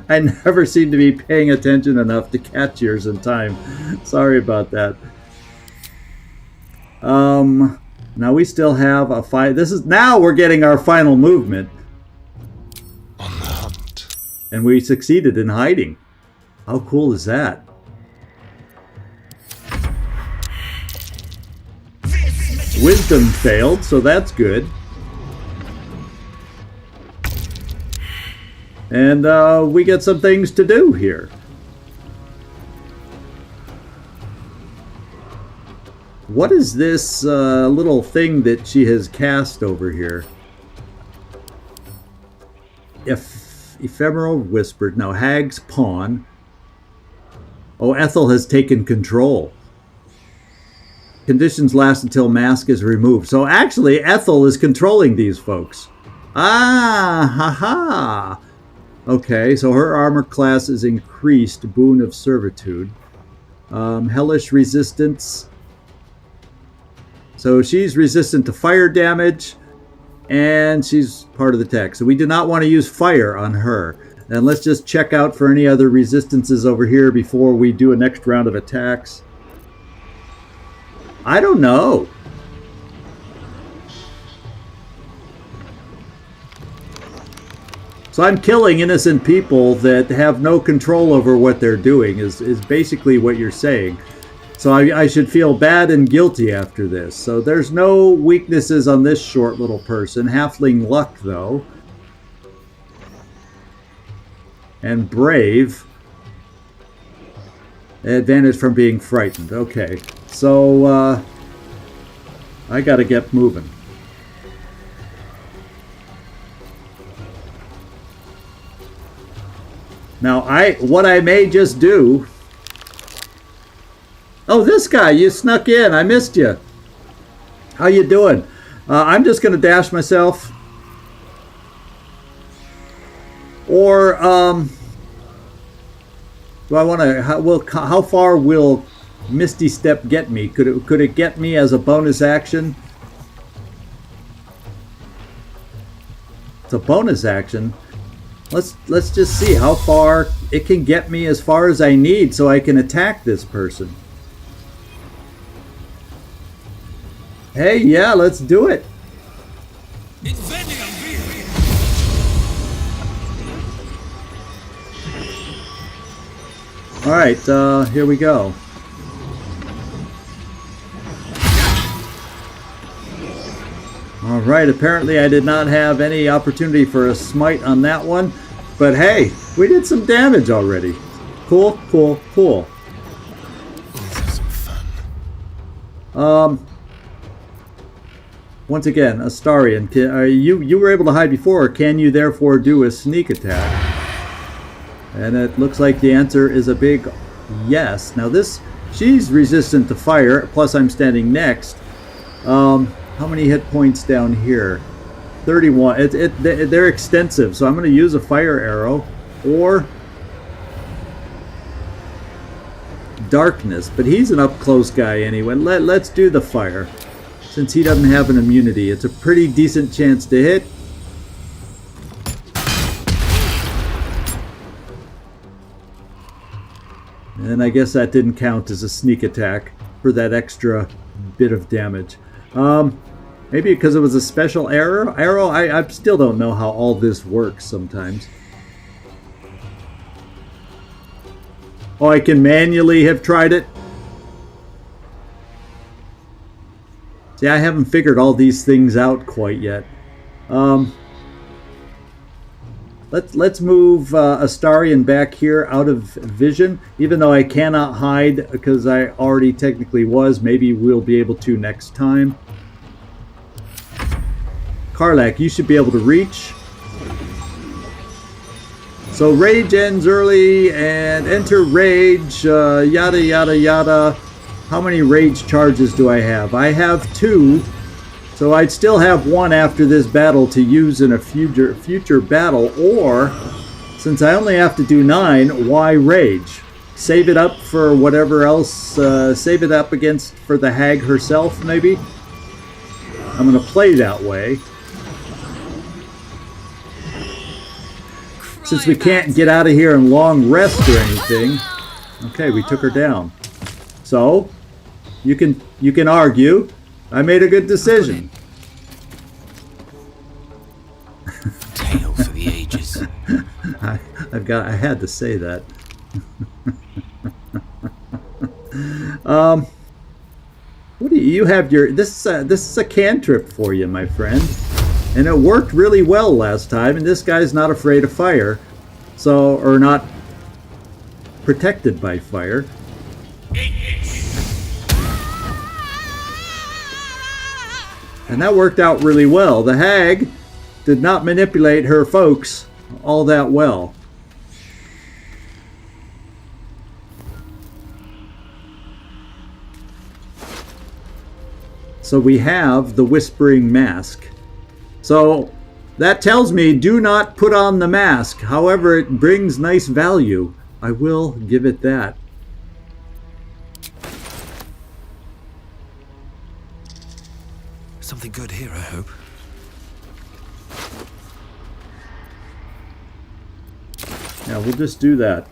S1: I never seem to be paying attention enough to catch yours in time. Sorry about that. Now we still have a fight. Now we're getting our final movement.
S2: On the hunt.
S1: And we succeeded in hiding. How cool is that? Wisdom failed, so that's good. And we get some things to do here. What is this little thing that she has cast over here? Ephemeral Whispered. No, Hag's Pawn. Oh, Ethel has taken control. Conditions last until mask is removed. So actually, Ethel is controlling these folks. Ah, haha. Okay, so her armor class is increased. Boon of Servitude. Hellish Resistance. So she's resistant to fire damage, and she's part of the tech. So we do not want to use fire on her. And let's just check out for any other resistances over here before we do a next round of attacks. I don't know. So I'm killing innocent people that have no control over what they're doing is basically what you're saying. So I should feel bad and guilty after this. So there's no weaknesses on this short little person. Halfling luck, though. And brave. Advantage from being frightened. Okay. So I gotta get moving. Now what I may just do. Oh, this guy, you snuck in. I missed you. How you doing? I'm just going to dash myself. Or, do I want to... How far will Misty Step get me? Could it get me as a bonus action? It's a bonus action. Let's just see how far it can get me, as far as I need, so I can attack this person. Hey, yeah, let's do it. All right, here we go. All right, apparently I did not have any opportunity for a smite on that one, but hey, we did some damage already. Cool, cool, cool. Once again, Astarion, you were able to hide before. Can you therefore do a sneak attack? And it looks like the answer is a big yes. Now she's resistant to fire, plus I'm standing next. How many hit points down here? 31. They're extensive, so I'm going to use a fire arrow or darkness. But he's an up-close guy anyway. Let's do the fire. Since he doesn't have an immunity, it's a pretty decent chance to hit. And I guess that didn't count as a sneak attack for that extra bit of damage. Maybe because it was a special arrow? I still don't know how all this works sometimes. Oh, I can manually have tried it? See, I haven't figured all these things out quite yet. Let's move Astarion back here out of vision. Even though I cannot hide because I already technically was. Maybe we'll be able to next time. Karlak, you should be able to reach. So rage ends early and enter rage. Yada yada yada. How many rage charges do I have? I have 2. So I'd still have 1 after this battle to use in a future battle. Or, since I only have to do 9, why rage? Save it up for whatever else. Save it up for the hag herself, maybe? I'm going to play that way. Since we can't get out of here in long rest or anything. Okay, we took her down. So, you can argue I made a good decision.
S2: Tale for the ages.
S1: I had to say that. What do you have your this is a cantrip for you, my friend. And it worked really well last time, and this guy's not afraid of fire. So, or not protected by fire. And that worked out really well. The hag did not manipulate her folks all that well. So we have the Whispering Mask. So that tells me do not put on the mask. However, it brings nice value. I will give it that.
S2: Something good here, I hope.
S1: Yeah, we'll just do that.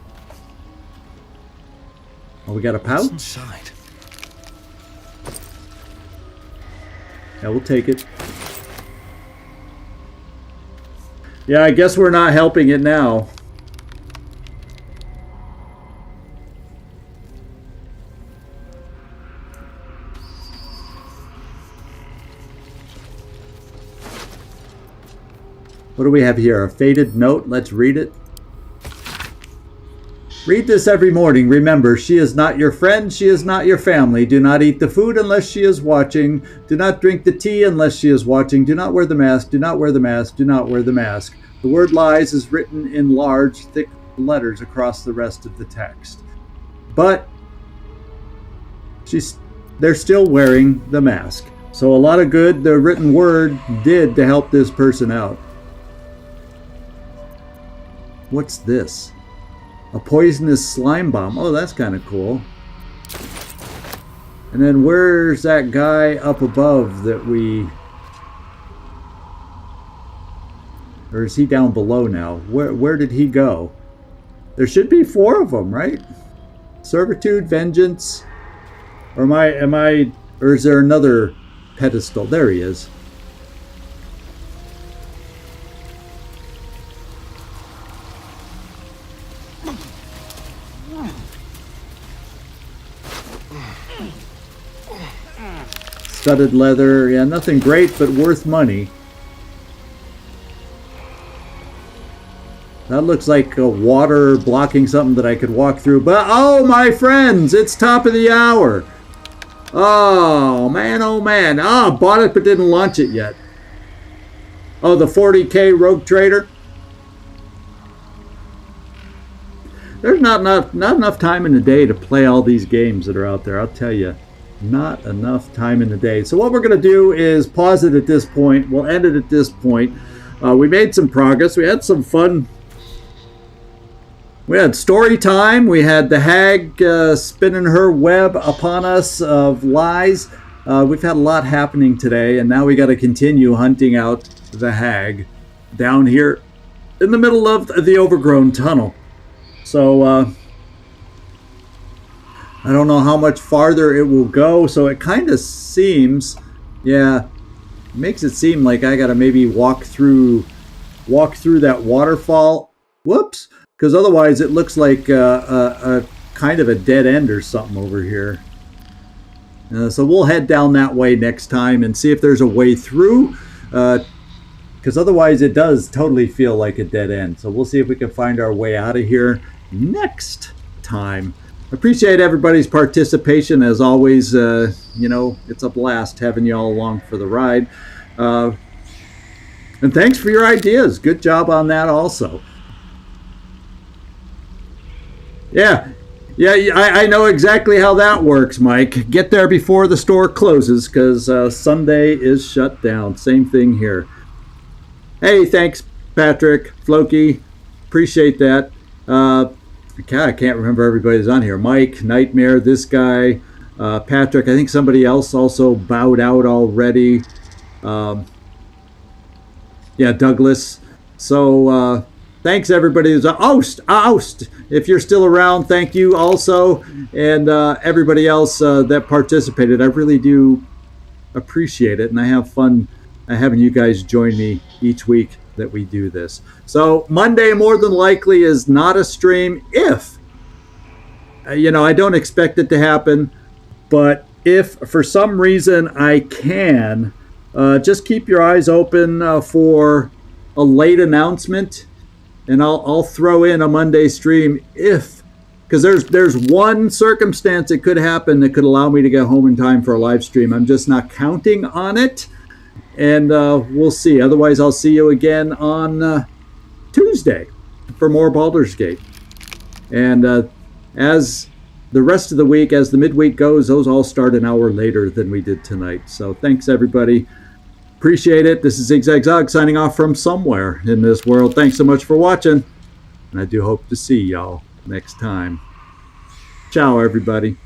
S1: Oh, we got a pouch?
S2: Inside.
S1: Yeah, we'll take it. Yeah, I guess we're not helping it now. What do we have here? A faded note? Let's read it. Read this every morning. Remember, she is not your friend. She is not your family. Do not eat the food unless she is watching. Do not drink the tea unless she is watching. Do not wear the mask. Do not wear the mask. Do not wear the mask. The word lies is written in large, thick letters across the rest of the text. But they're still wearing the mask. So a lot of good the written word did to help this person out. What's this? A poisonous slime bomb. Oh, that's kind of cool. And then where's that guy up above that we... Or is he down below now? Where did he go? There should be 4 of them, right? Servitude, vengeance. Or or is there another pedestal? There he is. Studded leather, yeah, nothing great, but worth money. That looks like a water blocking something that I could walk through. But, oh, my friends, it's top of the hour. Oh, man, oh, man. Ah, bought it but didn't launch it yet. Oh, the 40K Rogue Trader. There's not enough time in the day to play all these games that are out there, I'll tell you. Not enough time in the day. So what we're going to do is pause it at this point. We'll end it at this point. We made some progress. We had some fun. We had story time. We had the hag spinning her web upon us of lies. We've had a lot happening today, and now we got to continue hunting out the hag down here in the middle of the overgrown tunnel. So, I don't know how much farther it will go, so it kind of seems, yeah, it makes it seem like I gotta maybe walk through that waterfall. Whoops, because otherwise it looks like a kind of a dead end or something over here. So we'll head down that way next time and see if there's a way through, because otherwise it does totally feel like a dead end. So we'll see if we can find our way out of here next time. Appreciate everybody's participation as always. You know, it's a blast having you all along for the ride. And thanks for your ideas. Good job on that also. Yeah, I know exactly how that works, Mike. Get there before the store closes because Sunday is shut down. Same thing here. Hey, thanks, Patrick, Floki. Appreciate that. I can't remember everybody's on here. Mike, Nightmare, this guy, Patrick. I think somebody else also bowed out already. Yeah, Douglas. So thanks everybody. Oust. If you're still around, thank you also, and everybody else that participated. I really do appreciate it, and I have fun having you guys join me each week that we do this. So Monday more than likely is not a stream if, you know, I don't expect it to happen, but if for some reason I can, just keep your eyes open for a late announcement, and I'll throw in a Monday stream if, because there's one circumstance that could happen that could allow me to get home in time for a live stream. I'm just not counting on it. and we'll see. Otherwise, I'll see you again on Tuesday for more Baldur's Gate. And as the rest of the week, as the midweek goes, those all start an hour later than we did tonight. So thanks, everybody. Appreciate it. This is ZigZagZog signing off from somewhere in this world. Thanks so much for watching. And I do hope to see y'all next time. Ciao, everybody.